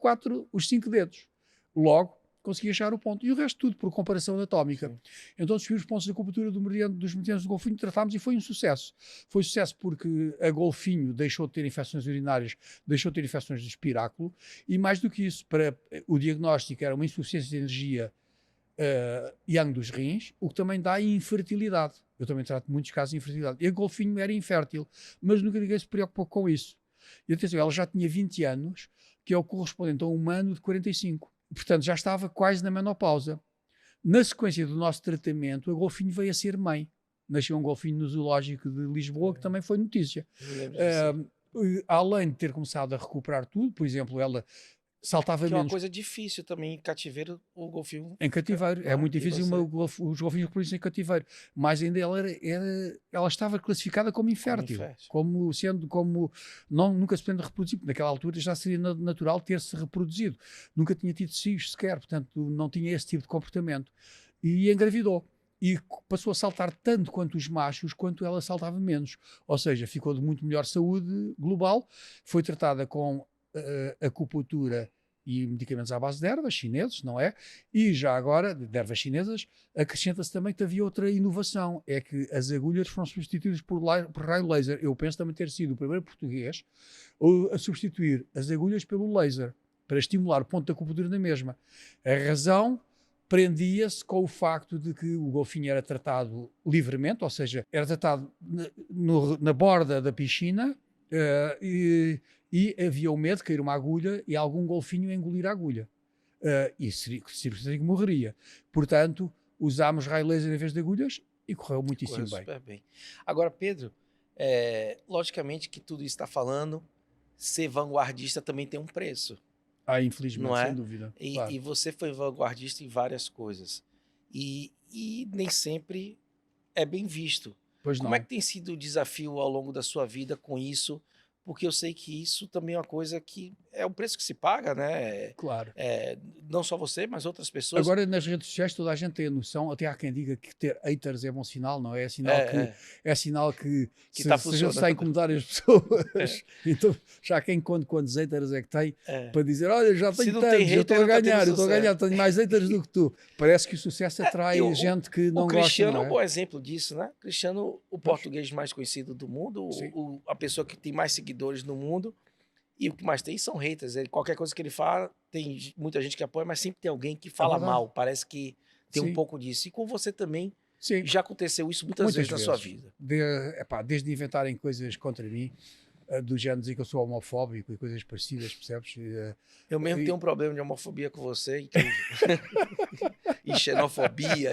5 dedos. Logo, consegui achar o ponto. E o resto tudo por comparação anatómica. Sim. Então, descobri os pontos da acupuntura dos meridianos do golfinho, tratámos e foi um sucesso. Foi um sucesso porque a golfinho deixou de ter infecções urinárias, deixou de ter infecções do espiráculo e, mais do que isso, para o diagnóstico era uma insuficiência de energia yang dos rins, o que também dá infertilidade. Eu também trato muitos casos de infertilidade. E a golfinho era infértil, mas nunca ninguém se preocupou com isso. E atenção, ela já tinha 20 anos, que é o correspondente a um humano de 45. Portanto, já estava quase na menopausa. Na sequência do nosso tratamento, a golfinho veio a ser mãe. Nasceu um golfinho no zoológico de Lisboa, que também foi notícia. Além de ter começado a recuperar tudo, por exemplo, ela saltava Que é uma menos coisa difícil também, em cativeiro, o golfinho em fica, cativeiro. É né? muito E difícil você, os golfinhos reproduzirem em cativeiro. Mas ainda ela estava classificada como como infértil, infértil. como não, nunca se pretende reproduzir, porque naquela altura já seria natural ter-se reproduzido. Nunca tinha tido filhos sequer, portanto não tinha esse tipo de comportamento. E engravidou. E passou a saltar tanto quanto os machos, quanto ela saltava menos. Ou seja, ficou de muito melhor saúde global, foi tratada com acupuntura e medicamentos à base de ervas chineses, não é? E já agora, de ervas chinesas, acrescenta-se também que havia outra inovação, é que as agulhas foram substituídas por raio laser. Eu penso também ter sido o primeiro português a substituir as agulhas pelo laser, para estimular o ponto de acupuntura na mesma. A razão prendia-se com o facto de que o golfinho era tratado livremente, ou seja, era tratado na borda da piscina, e havia o medo de cair uma agulha e algum golfinho engolir a agulha. E seria que morreria. Portanto, usámos raio laser em vez de agulhas e correu muitíssimo Correu bem. super bem. Agora, Pedro, logicamente que tudo isso está falando, ser vanguardista também tem um preço, não Infelizmente, sem é? dúvida. E, Claro. e você foi vanguardista em várias coisas. E nem sempre é bem visto. Pois Como é não. que tem sido o desafio ao longo da sua vida com isso? Porque eu sei que isso também é uma coisa que é o preço que se paga, né? Claro. Não só você, mas outras pessoas. Agora, nas redes sociais, toda a gente tem a noção, até há quem diga que ter haters é bom sinal, não é? É sinal que Que se, tá se a gente está a funcionando. incomodar as pessoas, então já quem conta quantos haters é que tem para dizer, olha, já Se tenho não tem tantos, eu hater, estou a não tá tendo ganhar, eu estou a sucesso. ganhar, tenho mais haters do que tu. Parece que o sucesso atrai E gente que o não gosta, Cristiano não é um é? bom exemplo disso, né? Cristiano, o Pois, português mais conhecido do mundo, sim, a pessoa que tem mais seguidores no mundo, e o que mais tem são haters. Qualquer coisa que ele fala, tem muita gente que apoia, mas sempre tem alguém que é fala verdade. mal. Parece que tem um Sim, pouco disso. E com você também sim, já aconteceu isso muitas muitas vezes na sua vezes. vida. Desde inventarem coisas contra mim, do género dizer que eu sou homofóbico e coisas parecidas, percebes? Eu mesmo E- tenho um problema de homofobia com você e xenofobia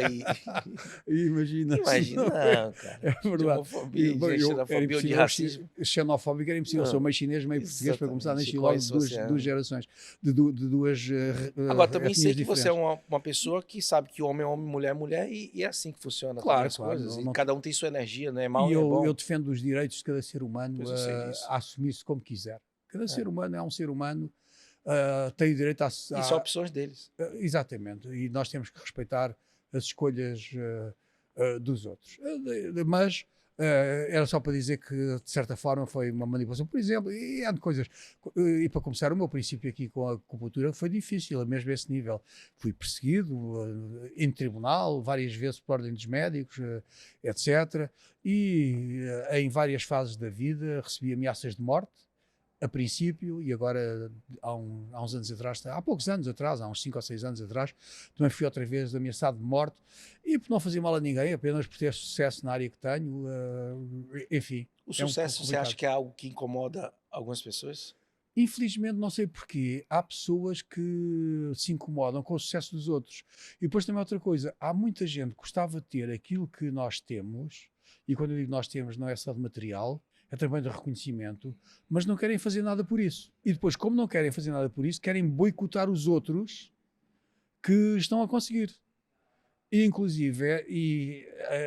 Imagina, Imagina, não não, cara. é De verdade. homofobia, Bom, de era xenofobia ou de impossível, racismo. xenofóbico era impossível. Eu sou Não, meio chinês, meio português, para começar, exatamente. nasci logo de Conheço você. duas gerações, de duas Agora, também sei etnias que você é diferentes. uma pessoa que sabe que homem é homem, mulher é mulher, e é assim que funciona também Claro, as claro. coisas. E Não, cada um tem sua energia, não é mal e nem é eu bom. defendo os direitos de cada ser humano Pois eu sei disso. a assumir-se como quiser. Cada ser É. humano é um ser humano, tem o direito E são opções deles. exatamente, e nós temos que respeitar as escolhas dos outros. Mas era só para dizer que, de certa forma, foi uma manipulação, por exemplo, e há de coisas. E para começar, o meu princípio aqui com a acupuntura foi difícil, mesmo a esse nível. Fui perseguido em tribunal, várias vezes por ordem dos médicos, etc. E em várias fases da vida recebi ameaças de morte, a princípio, e agora há uns anos atrás, há poucos anos atrás, há uns 5 ou 6 anos atrás, também fui outra vez ameaçado de morte, e por não fazer mal a ninguém, apenas por ter sucesso na área que tenho, enfim. O É um pouco sucesso, você complicado. acha que é algo que incomoda algumas pessoas? Infelizmente, não sei porquê, há pessoas que se incomodam com o sucesso dos outros. E depois também outra coisa, há muita gente que gostava de ter aquilo que nós temos, e quando eu digo nós temos, não é só de material, é também de reconhecimento, mas não querem fazer nada por isso. E depois, como não querem fazer nada por isso, querem boicotar os outros que estão a conseguir. E, inclusive,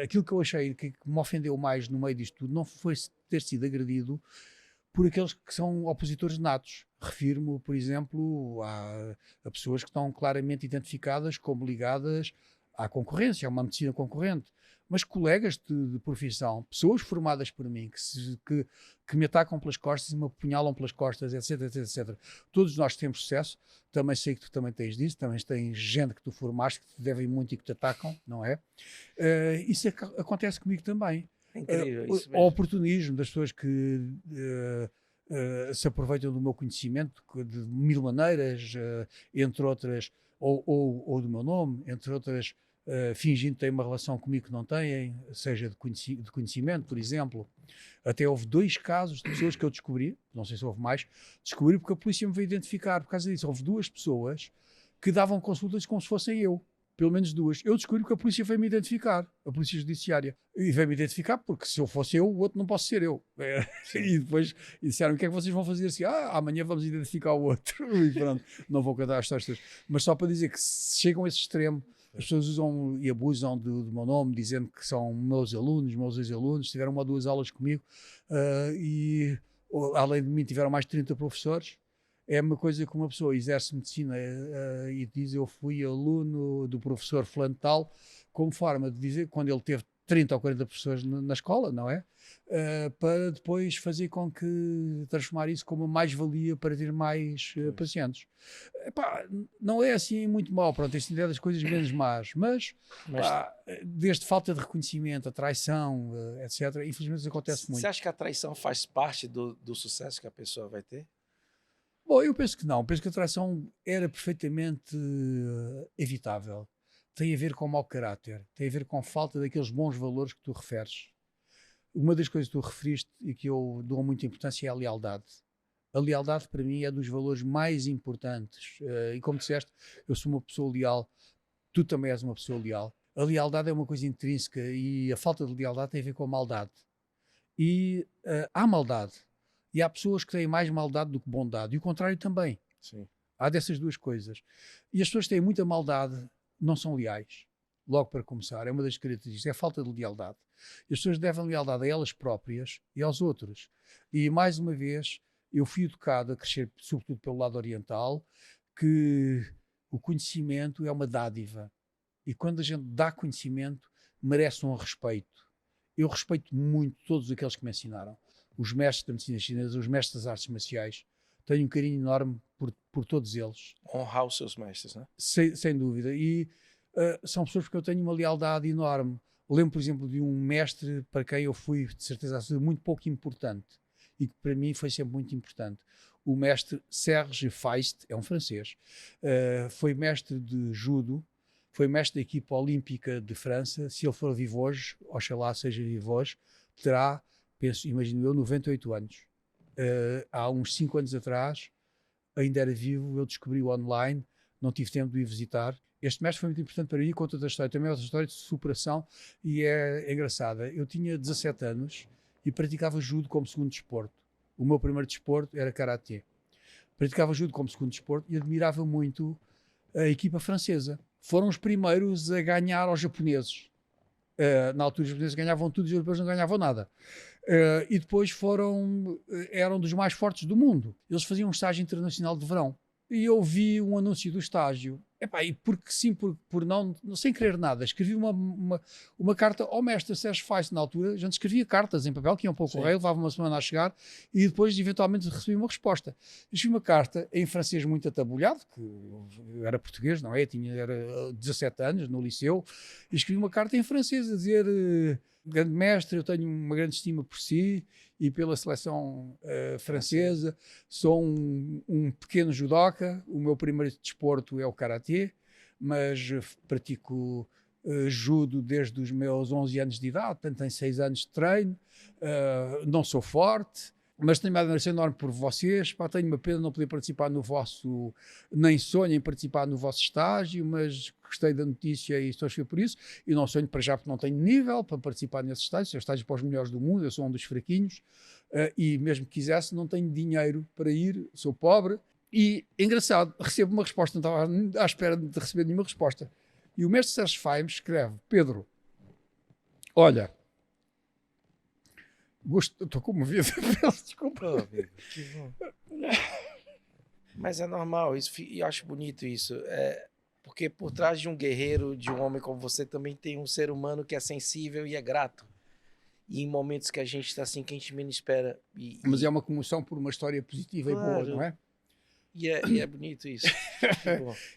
aquilo que eu achei que me ofendeu mais no meio disto tudo não foi ter sido agredido por aqueles que são opositores natos. Refiro-me, por exemplo, a pessoas que estão claramente identificadas como ligadas à concorrência, a uma medicina concorrente. Mas colegas de profissão, pessoas formadas por mim, que me atacam pelas costas e me apunhalam pelas costas, etc, etc, etc. Todos nós temos sucesso. Também sei que tu também tens disso, também tens gente que tu formaste, que te devem muito e que te atacam, não é? Isso acontece comigo também. É incrível isso O mesmo. oportunismo das pessoas que se aproveitam do meu conhecimento de mil maneiras, entre outras, ou do meu nome, entre outras, fingindo que têm uma relação comigo que não têm, seja de conhecimento, por exemplo. Até houve 2 casos de pessoas que eu descobri, não sei se houve mais, descobri porque a polícia me veio identificar por causa disso. Houve 2 pessoas que davam consultas como se fossem eu. pelo menos 2. Eu descubro que a polícia veio-me identificar, a polícia judiciária. E veio-me identificar porque se eu fosse eu, o outro não posso ser eu. E depois disseram, o que é que vocês vão fazer assim? Amanhã vamos identificar o outro. E pronto, não vou contar as histórias. Mas só para dizer que se chegam a esse extremo, as pessoas usam e abusam do meu nome, dizendo que são meus alunos, meus ex-alunos, tiveram 1 ou 2 aulas comigo e além de mim tiveram mais de 30 professores. É uma coisa que uma pessoa exerce medicina e diz eu fui aluno do professor fulano tal, como forma de dizer, quando ele teve 30 ou 40 professores na escola, não é? Para depois fazer com que transformar isso como uma mais-valia para ter mais pacientes. Epá, não é assim muito mal, pronto, este é das coisas menos más, mas desde falta de reconhecimento, a traição, etc., infelizmente isso acontece muito. Você acha que a traição faz parte do sucesso que a pessoa vai ter? Bom, eu penso que não. Penso que a traição era perfeitamente evitável. Tem a ver com mau caráter, tem a ver com falta daqueles bons valores que tu referes. Uma das coisas que tu referiste e que eu dou muita importância é a lealdade. A lealdade, para mim, é dos valores mais importantes. E como disseste, eu sou uma pessoa leal, tu também és uma pessoa leal. A lealdade é uma coisa intrínseca e a falta de lealdade tem a ver com a maldade. E há maldade. E há pessoas que têm mais maldade do que bondade. E o contrário também. Sim. Há dessas duas coisas. E as pessoas que têm muita maldade não são leais. Logo para começar, é uma das características, é a falta de lealdade. E as pessoas devem lealdade a elas próprias e aos outros. E mais uma vez, eu fui educado a crescer, sobretudo pelo lado oriental, que o conhecimento é uma dádiva. E quando a gente dá conhecimento, merece um respeito. Eu respeito muito todos aqueles que me ensinaram. Os mestres da medicina chinesa, os mestres das artes marciais. Tenho um carinho enorme por todos eles. Honrar os seus mestres, né? Sem dúvida. E são pessoas que eu tenho uma lealdade enorme. Lembro, por exemplo, de um mestre para quem eu fui, de certeza, muito pouco importante. E que para mim foi sempre muito importante. O mestre Serge Feist, é um francês, foi mestre de judo, foi mestre da equipa olímpica de França. Se ele for vivo hoje, oxalá seja vivo hoje, terá, imagino eu, 98 anos. Há uns 5 anos atrás, ainda era vivo, eu descobri-o online, não tive tempo de o ir visitar. Este mestre foi muito importante para mim, conta outra história, também é outra história de superação e é engraçada. Eu tinha 17 anos e praticava judo como segundo desporto. O meu primeiro desporto era karatê. Praticava judo como segundo desporto e admirava muito a equipa francesa. Foram os primeiros a ganhar aos japoneses. Na altura os japoneses ganhavam tudo e os europeus não ganhavam nada. E depois eram dos mais fortes do mundo. Eles faziam um estágio internacional de verão. E eu vi um anúncio do estágio. E porque sim, por não, sem querer nada, escrevi uma carta ao mestre Sérgio Feist na altura. A gente escrevia cartas em papel, que iam para o correio, levava uma semana a chegar, e depois eventualmente recebi uma resposta. Escrevi uma carta em francês muito atabulhado, que eu era português, não é? Era 17 anos no liceu, e escrevi uma carta em francês a dizer: grande mestre, eu tenho uma grande estima por si e pela seleção francesa. Sou um pequeno judoca, o meu primeiro desporto é o karatê, mas pratico judo desde os meus 11 anos de idade, portanto tenho 6 anos de treino, não sou forte, mas tenho uma admiração enorme por vocês. Tenho uma pena não poder participar no vosso, nem sonho em participar no vosso estágio, mas gostei da notícia e estou a por isso, e não sonho para já porque não tenho nível para participar nesses estágios. São estágios para os melhores do mundo, eu sou um dos fraquinhos, e mesmo que quisesse não tenho dinheiro para ir, sou pobre. E engraçado, recebo uma resposta, não estava à espera de receber nenhuma resposta, e o mestre Sérgio Feist escreve: Pedro, olha, estou comovido, desculpa. Oh, amigo, que bom. Mas é normal, eu acho bonito isso. Porque por trás de um guerreiro, de um homem como você, também tem um ser humano que é sensível e é grato. E em momentos que a gente está assim, que a gente menos espera. Mas é uma comoção por uma história positiva, claro, e boa, não é? E é bonito isso.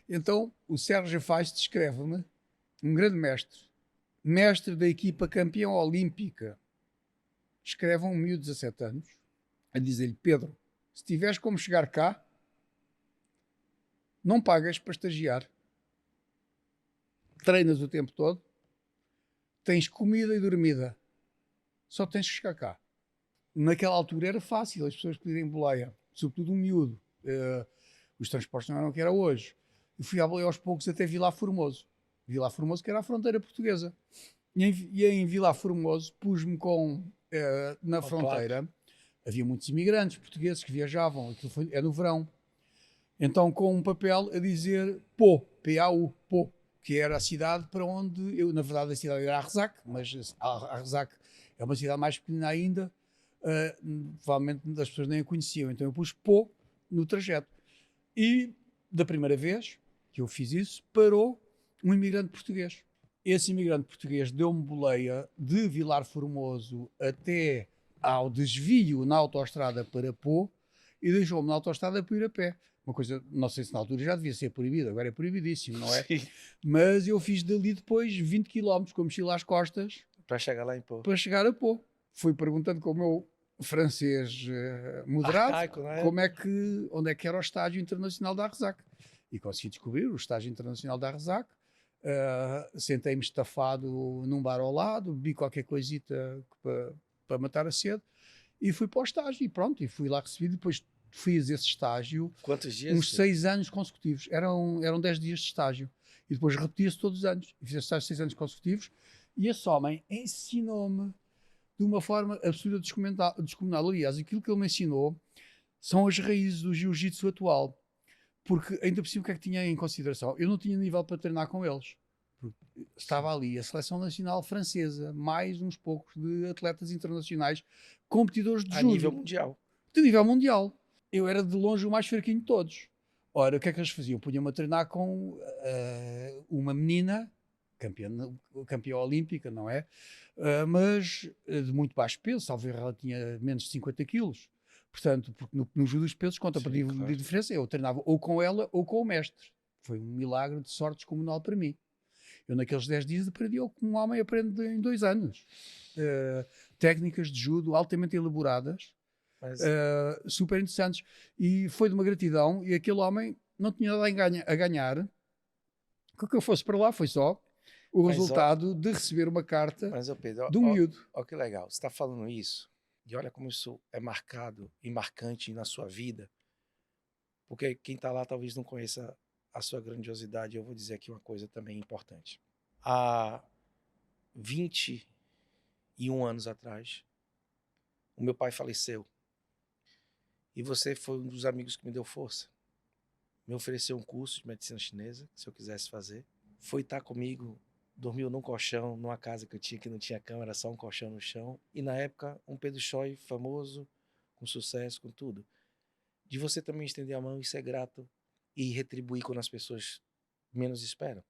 Então, o Sérgio Feist escreve-me, um grande mestre da equipa campeã olímpica. Escreve um miúdo de 17 anos a dizer-lhe: Pedro, se tiveres como chegar cá, não pagas para estagiar. Treinas o tempo todo, tens comida e dormida, só tens que chegar cá. Naquela altura era fácil as pessoas pedirem boleia, sobretudo um miúdo. Os transportes não eram o que era hoje. Eu fui à boleia aos poucos até Vilar Formoso. Vilar Formoso, que era a fronteira portuguesa. E em Vilar Formoso pus-me na fronteira, havia muitos imigrantes portugueses que viajavam, é no verão. Então com um papel a dizer Pô, P-A-U, Pô, que era a cidade para onde eu, na verdade a cidade era Arrezac, mas Arrezac é uma cidade mais pequena ainda, provavelmente as pessoas nem a conheciam, então eu pus Pô no trajeto. E da primeira vez que eu fiz isso, parou um imigrante português. Esse imigrante português deu-me boleia de Vilar Formoso até ao desvio na autoestrada para Pô e deixou-me na autoestrada para ir a pé. Uma coisa, não sei se na altura já devia ser proibido, agora é proibidíssimo, não é? Sim. Mas eu fiz dali depois 20 km com a mochila às costas Para chegar lá em Pô. para chegar a Pô. Fui perguntando com o meu francês moderado Arcaico, não é? onde é que era o estádio internacional da Arrezac. E consegui descobrir o estádio internacional da Arrezac. Sentei-me estafado num bar ao lado, bebi qualquer coisita para matar a sede e fui para o estágio e pronto, e fui lá recebido. Depois fiz esse estágio. Quantos dias? Uns 6 anos consecutivos. Eram 10 dias de estágio. E depois repetia-se todos os anos. E fiz esse estágio 6 anos consecutivos. E esse homem ensinou-me de uma forma absurda descomunal. Aliás, aquilo que ele me ensinou são as raízes do jiu-jitsu atual. Porque ainda por cima o que é que tinha em consideração? Eu não tinha nível para treinar com eles. Porque estava ali a seleção nacional francesa, mais uns poucos de atletas internacionais, competidores de judo. A nível mundial. De nível mundial. Eu era de longe o mais fraquinho de todos. Ora, o que é que eles faziam? Punham-me a treinar com uma menina, campeã olímpica, não é? Mas de muito baixo peso, talvez ela tinha menos de 50 quilos. Portanto, porque no judo os pesos conta para a diferença. Eu treinava ou com ela ou com o mestre. Foi um milagre de sorte descomunal para mim. Eu naqueles 10 dias aprendi o que um homem aprende em 2 anos. Técnicas de judo altamente elaboradas, super interessantes. E foi de uma gratidão. E aquele homem não tinha nada a ganhar. O que eu fosse para lá foi só o resultado de receber uma carta Pedro, de um miúdo. Olha que legal. Você está falando isso. E olha como isso é marcado e marcante na sua vida. Porque quem está lá talvez não conheça a sua grandiosidade. Eu vou dizer aqui uma coisa também importante. Há 21 anos atrás, o meu pai faleceu. E você foi um dos amigos que me deu força. Me ofereceu um curso de medicina chinesa, se eu quisesse fazer. Foi estar comigo, dormiu num colchão, numa casa que eu tinha que não tinha cama, era só um colchão no chão. E na época, um Pedro Choi famoso, com sucesso, com tudo. De você também estender a mão e ser grato e retribuir quando as pessoas menos esperam.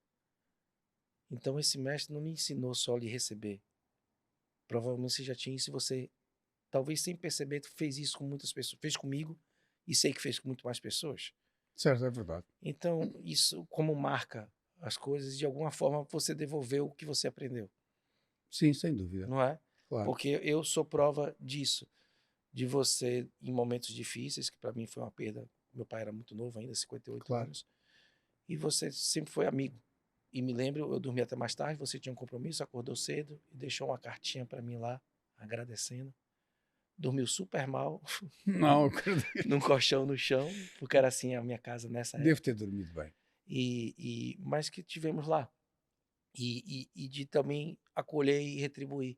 Então esse mestre não me ensinou só a lhe receber. Provavelmente você já tinha isso e você, talvez sem perceber, fez isso com muitas pessoas. Fez comigo e sei que fez com muito mais pessoas. Certo, é verdade. Então isso como marca as coisas, de alguma forma você devolveu o que você aprendeu. Sim, sem dúvida. Não é? Claro. Porque eu sou prova disso. De você, em momentos difíceis, que para mim foi uma perda. Meu pai era muito novo ainda, 58 anos. E você sempre foi amigo. E me lembro, eu dormi até mais tarde, você tinha um compromisso, acordou cedo e deixou uma cartinha para mim lá, agradecendo. Dormiu super mal. Não, acredito. Num colchão no chão, porque era assim a minha casa nessa época. Devo ter dormido bem. Mas que tivemos lá. E de também acolher e retribuir.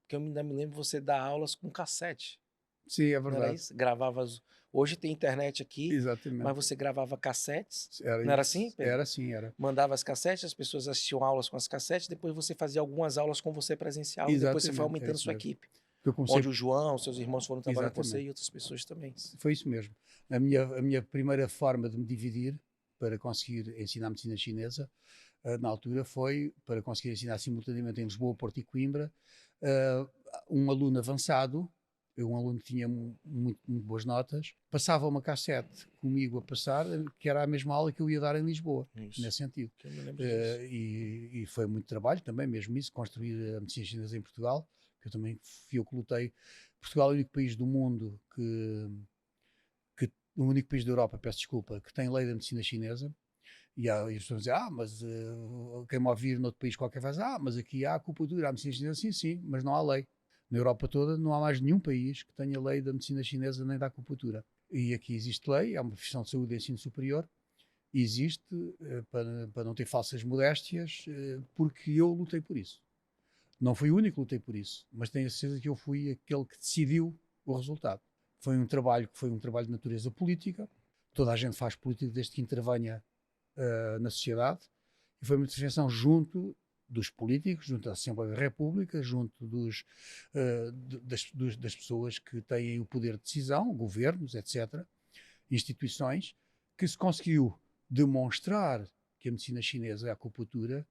Porque eu ainda me lembro você dar aulas com cassete. Sim, é verdade. Não era isso? Gravava. Hoje tem internet aqui. Exatamente. Mas você gravava cassetes. Não era assim, Pedro? Era assim, era. Mandava as cassetes, as pessoas assistiam aulas com as cassetes, depois você fazia algumas aulas com você presencial. Exatamente, e depois você foi aumentando sua equipe. Comecei... Onde o João, seus irmãos foram trabalhar com você e outras pessoas também. Foi isso mesmo. A minha primeira forma de me dividir para conseguir ensinar medicina chinesa, na altura, foi para conseguir ensinar simultaneamente em Lisboa, Porto e Coimbra, um aluno avançado, um aluno que tinha muito boas notas, passava uma cassete comigo a passar, que era a mesma aula que eu ia dar em Lisboa, nesse sentido. E foi muito trabalho também, mesmo isso, construir a medicina chinesa em Portugal, que eu também fui eu que lutei. Portugal é o único país do mundo o único país da Europa, peço desculpa, que tem lei da medicina chinesa. E as pessoas dizem, mas quem me ouvir noutro país qualquer faz, mas aqui há acupuntura, a medicina chinesa, sim, mas não há lei. Na Europa toda não há mais nenhum país que tenha lei da medicina chinesa nem da acupuntura. E aqui existe lei, é uma profissão de saúde de ensino superior, existe, para não ter falsas modéstias, porque eu lutei por isso. Não fui o único que lutei por isso, mas tenho a certeza que eu fui aquele que decidiu o resultado. Foi um trabalho de natureza política. Toda a gente faz política desde que intervenha na sociedade. E foi uma intervenção junto dos políticos, junto da Assembleia da República, junto das pessoas que têm o poder de decisão, governos, etc., instituições, que se conseguiu demonstrar que a medicina chinesa e a acupuntura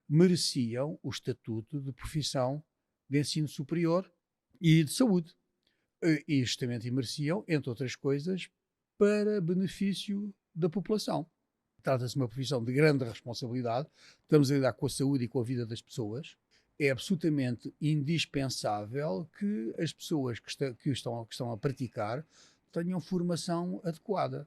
mereciam o estatuto de profissão de ensino superior e de saúde. E justamente mereciam, entre outras coisas, para benefício da população. Trata-se de uma profissão de grande responsabilidade, estamos a lidar com a saúde e com a vida das pessoas. É absolutamente indispensável que as pessoas que estão a praticar tenham formação adequada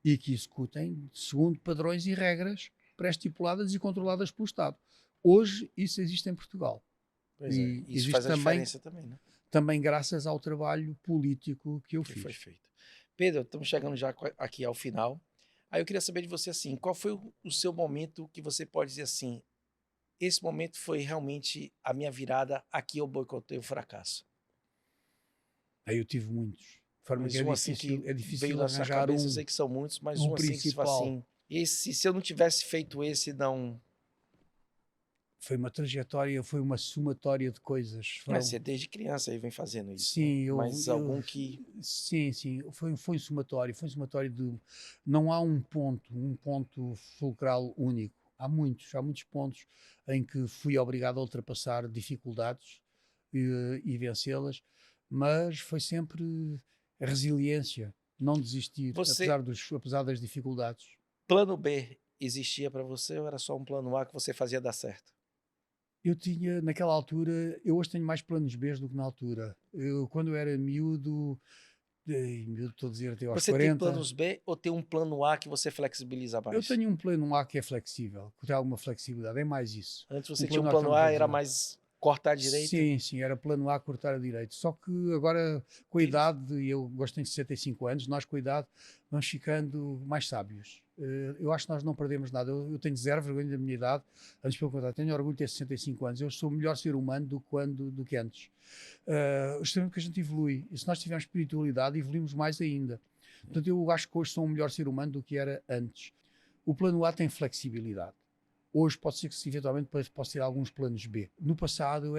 e que executem segundo padrões e regras pré-estipuladas e controladas pelo Estado. Hoje isso existe em Portugal. Pois e é, isso existe faz a diferença também, né? Também graças ao trabalho político que eu Que fiz. foi feito. Pedro, estamos chegando já aqui ao final. Aí eu queria saber de você assim, qual foi o seu momento que você pode dizer assim, esse momento foi realmente a minha virada, aqui eu boicotei o fracasso. Aí eu tive muitos. De forma Mas que um assim que é veio difícil na sua arranjar cabeça, eu sei que são muitos, mas um um assim que se fala principal. assim, esse, se eu não tivesse feito esse, não... Foi uma trajetória, foi uma somatória de coisas. Mas você desde criança aí vem fazendo isso, sim, né? Mas algum que... Sim, foi um somatório de... Não há um ponto fulcral único. Há muitos pontos em que fui obrigado a ultrapassar dificuldades e vencê-las, mas foi sempre a resiliência, não desistir, Você, apesar das dificuldades. plano B existia para você ou era só um plano A que você fazia dar certo? Eu tinha, naquela altura, eu hoje tenho mais planos B do que na altura. Quando eu era miúdo, estou a dizer até aos Você tem 40, planos B ou tem um plano A que você flexibiliza eu mais? tenho um plano A que é flexível, que tem alguma flexibilidade, é mais isso. Antes Um você tinha um plano A que plano estamos a A, era dizer. mais cortar a direita? Sim, era plano A cortar a direito. Só que agora, com a idade, e eu gosto de 65 anos, nós com a idade vamos ficando mais sábios. Eu acho que nós não perdemos nada. Eu tenho zero vergonha da minha idade, antes pelo contrário, tenho orgulho de ter 65 anos. Eu sou o melhor ser humano do que antes. Extremamente que a gente evolui. E se nós tivermos espiritualidade, evoluímos mais ainda. Portanto, eu acho que hoje sou um melhor ser humano do que era antes. O plano A tem flexibilidade. Hoje pode ser que eventualmente possa ter alguns planos B. No passado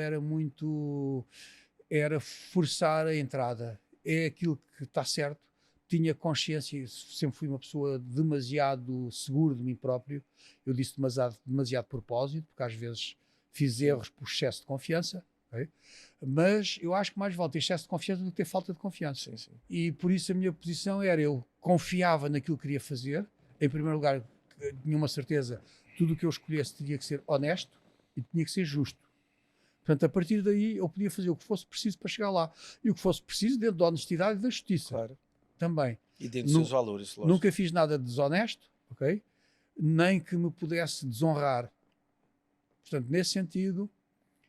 era forçar a entrada. É aquilo que está certo. Tinha consciência, sempre fui uma pessoa demasiado seguro de mim próprio. Eu disse demasiado propósito, porque às vezes fiz erros por excesso de confiança. Okay? Mas eu acho que mais vale ter excesso de confiança do que ter falta de confiança. Sim. E por isso a minha posição era, eu confiava naquilo que queria fazer. Em primeiro lugar, tinha uma certeza, tudo o que eu escolhesse teria que ser honesto e tinha que ser justo. Portanto, a partir daí eu podia fazer o que fosse preciso para chegar lá. E o que fosse preciso dentro da honestidade e da justiça. Claro. Também. E dentro dos seus valores, lógico. Nunca fiz nada de desonesto, ok? Nem que me pudesse desonrar. Portanto, nesse sentido,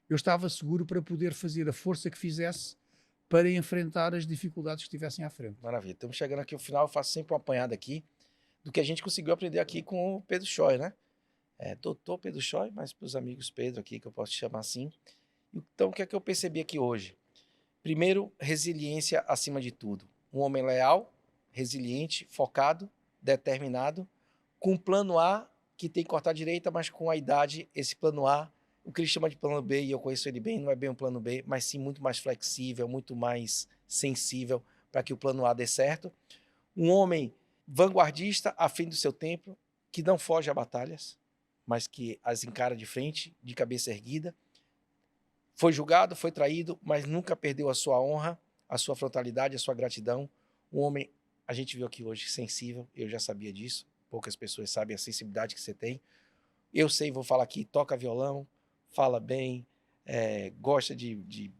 eu estava seguro para poder fazer a força que fizesse para enfrentar as dificuldades que estivessem à frente. Maravilha. Estamos chegando aqui ao final, eu faço sempre uma apanhada aqui do que a gente conseguiu aprender aqui com o Pedro Schoy, né? Doutor Pedro Schoy, mas para os amigos Pedro aqui, que eu posso chamar assim. Então, o que é que eu percebi aqui hoje? Primeiro, resiliência acima de tudo. Um homem leal, resiliente, focado, determinado, com um plano A que tem que cortar a direita, mas com a idade, esse plano A, o que ele chama de plano B, e eu conheço ele bem, não é bem um plano B, mas sim muito mais flexível, muito mais sensível para que o plano A dê certo. Um homem vanguardista, à frente do seu tempo, que não foge a batalhas, mas que as encara de frente, de cabeça erguida. Foi julgado, foi traído, mas nunca perdeu a sua honra, a sua frontalidade, a sua gratidão. Um homem, a gente viu aqui hoje, sensível, eu já sabia disso, poucas pessoas sabem a sensibilidade que você tem. Eu sei, vou falar aqui, toca violão, fala bem, gosta de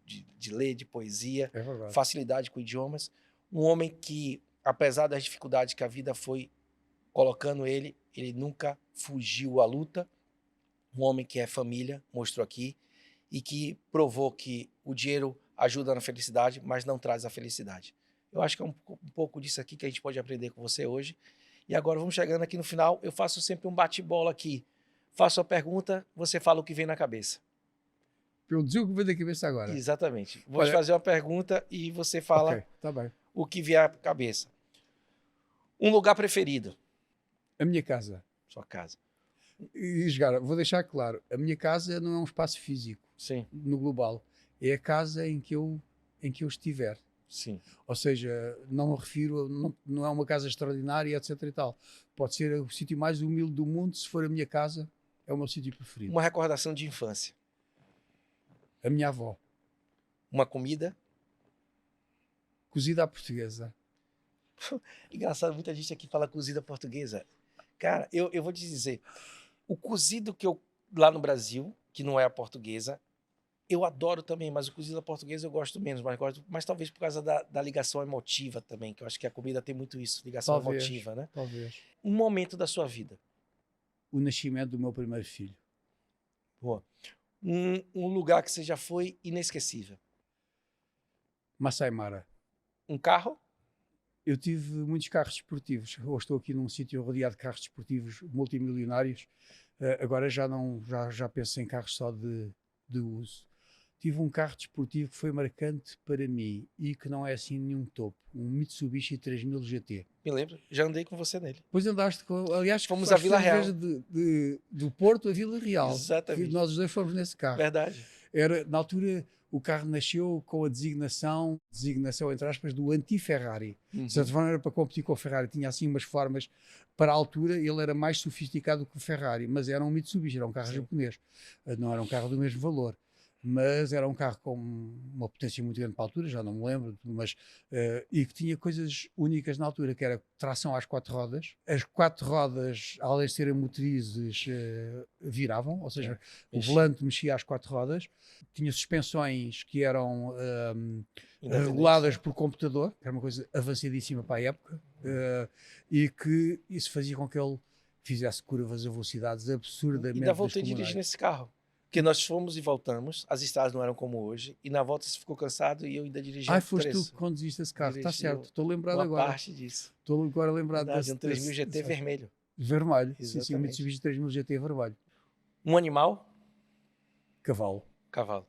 ler, de poesia, facilidade com idiomas. Um homem que, apesar das dificuldades que a vida foi colocando ele nunca fugiu à luta. Um homem que é família, mostrou aqui, e que provou que o dinheiro ajuda na felicidade, mas não traz a felicidade. Eu acho que é um pouco disso aqui que a gente pode aprender com você hoje. E agora vamos chegando aqui no final, eu faço sempre um bate-bola aqui. Faço a pergunta, você fala o que vem na cabeça. Eu digo o que vem da cabeça agora. Exatamente. Vou te Olha, fazer uma pergunta e você fala ok, está bem. o que vier à cabeça. Um lugar preferido? A minha casa. Sua casa. E, Edgar, vou deixar claro, a minha casa não é um espaço físico Sim, no global. É a casa em que eu estiver. sim. Ou seja, não me refiro, não é uma casa extraordinária, etc e tal. Pode ser o sítio mais humilde do mundo, se for a minha casa, é o meu sítio preferido. Uma recordação de infância. A minha avó, Uma comida. cozida à portuguesa. Engraçado, muita gente aqui fala cozida portuguesa. Cara, eu vou te dizer, o cozido que eu, lá no Brasil, que não é a portuguesa, eu adoro também, mas o cozido à portuguesa eu gosto menos, mas talvez por causa da ligação emotiva também, que eu acho que a comida tem muito isso, ligação Talvez, emotiva, né? talvez. Um momento da sua vida. O nascimento do meu primeiro filho. Boa. Um lugar que você já foi inesquecível. Masai Mara. Um carro? Eu tive muitos carros desportivos. Hoje estou aqui num sítio rodeado de carros desportivos multimilionários. Agora já penso em carros só de uso. Tive um carro desportivo que foi marcante para mim e que não é assim nenhum topo. Um Mitsubishi 3000 GT. Me lembro, já andei com você nele. Depois andaste com... Aliás, Fomos a Vila Real. Do Porto a Vila Real. Exatamente. Nós os dois fomos nesse carro. Verdade. Na altura, o carro nasceu com a designação entre aspas, do anti-Ferrari. Uhum. De certa forma era para competir com o Ferrari. Tinha assim umas formas, para a altura, ele era mais sofisticado que o Ferrari, mas era um Mitsubishi, era um carro japonês. Não era um carro do mesmo valor. Mas era um carro com uma potência muito grande para a altura, já não me lembro, mas, e que tinha coisas únicas na altura, que era tração às 4 rodas. As 4 rodas, além de serem motrizes, viravam, ou seja, o volante mexia às 4 rodas. Tinha suspensões que eram reguladas por computador, que era uma coisa avançadíssima para a época, e que isso fazia com que ele fizesse curvas a velocidades absurdamente. E ainda voltei a dirigir nesse carro. Porque nós fomos e voltamos, as estradas não eram como hoje, e na volta você ficou cansado e eu ainda dirigi um foste tu que conduziste esse carro, está certo, estou lembrado uma agora. Parte disso. Estou agora lembrado desse. Um 3000 GT vermelho. Vermelho, sim, Mitsubishi 3000 GT vermelho. Um animal? Cavalo. Cavalo.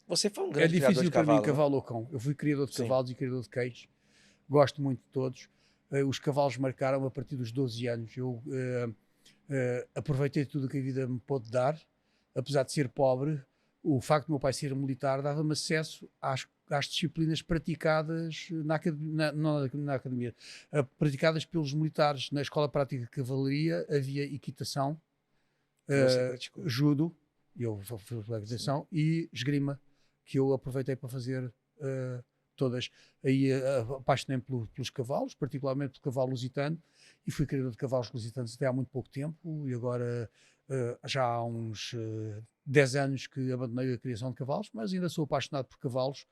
Você foi um grande criador de cavalo. É difícil para mim, né? cavalo ou cão. Eu fui criador de cavalos e criador de cães. Gosto muito de todos. Os cavalos marcaram a partir dos 12 anos. Eu aproveitei tudo o que a vida me pôde dar. Apesar de ser pobre, o facto de meu pai ser militar dava-me acesso às disciplinas praticadas na academia, praticadas pelos militares. Na Escola Prática de Cavalaria havia equitação, judo, eu fiz a equitação, e esgrima, que eu aproveitei para fazer todas. Aí apaixonei-me pelos cavalos, particularmente pelo cavalo lusitano, e fui criador de cavalos lusitanos até há muito pouco tempo, e agora já há uns 10 anos que abandonei a criação de cavalos, mas ainda sou apaixonado por cavalos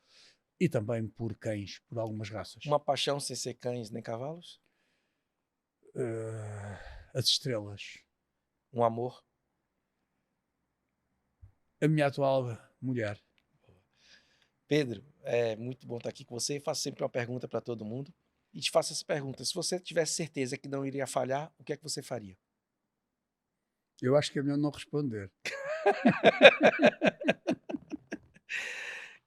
e também por cães, por algumas raças. Uma paixão sem ser cães nem cavalos? As estrelas. Um amor? A minha atual mulher. Pedro, é muito bom estar aqui com você. Eu faço sempre uma pergunta para todo mundo e te faço essa pergunta. Se você tivesse certeza que não iria falhar, o que é que você faria? Eu acho que é melhor não responder.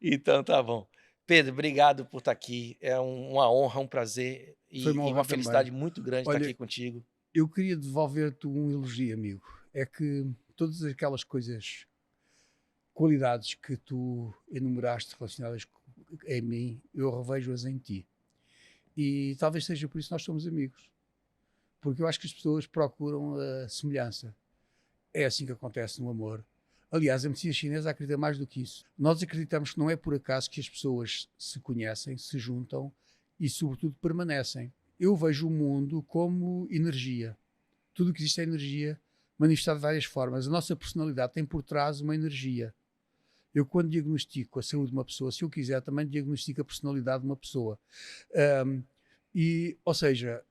Então tá bom. Pedro, obrigado por estar aqui. É uma honra, um prazer e uma felicidade muito grande estar aqui contigo. Eu queria devolver-te um elogio, amigo. É que todas aquelas coisas, qualidades que tu enumeraste relacionadas em mim, eu revejo-as em ti. E talvez seja por isso que nós somos amigos. Porque eu acho que as pessoas procuram a semelhança. É assim que acontece no amor. Aliás, a medicina chinesa acredita mais do que isso. Nós acreditamos que não é por acaso que as pessoas se conhecem, se juntam e, sobretudo, permanecem. Eu vejo o mundo como energia. Tudo o que existe é energia, manifestada de várias formas. A nossa personalidade tem por trás uma energia. Eu, quando diagnostico a saúde de uma pessoa, se eu quiser, também diagnostico a personalidade de uma pessoa. Ou seja,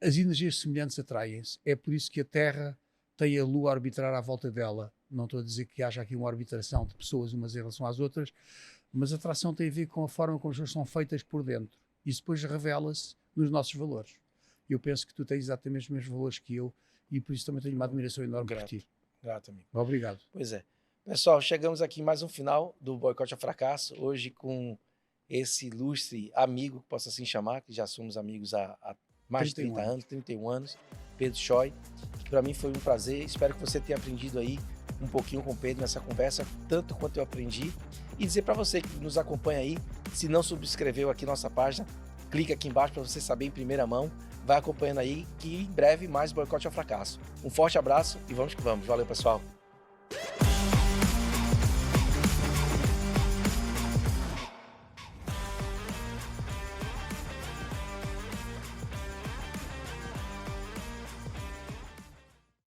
as energias semelhantes atraem-se. É por isso que a Terra tem a Lua a arbitrar à volta dela. Não estou a dizer que haja aqui uma arbitração de pessoas umas em relação às outras, mas a atração tem a ver com a forma como as pessoas são feitas por dentro. Isso depois revela-se nos nossos valores. Eu penso que tu tens exatamente os mesmos valores que eu e por isso também tenho uma admiração enorme por Grato. ti. Grato, amigo. Obrigado. Pois é. Pessoal, chegamos aqui em mais um final do Boicote ao Fracasso, hoje com esse ilustre amigo, posso assim chamar, que já somos amigos há mais de 30 anos, 31 anos, Pedro Choi, que para mim foi um prazer, espero que você tenha aprendido aí um pouquinho com o Pedro nessa conversa, tanto quanto eu aprendi, e dizer para você que nos acompanha aí, se não subscreveu aqui nossa página, clica aqui embaixo para você saber em primeira mão, vai acompanhando aí, que em breve mais Boicote ao Fracasso. Um forte abraço e vamos que vamos. Valeu, pessoal!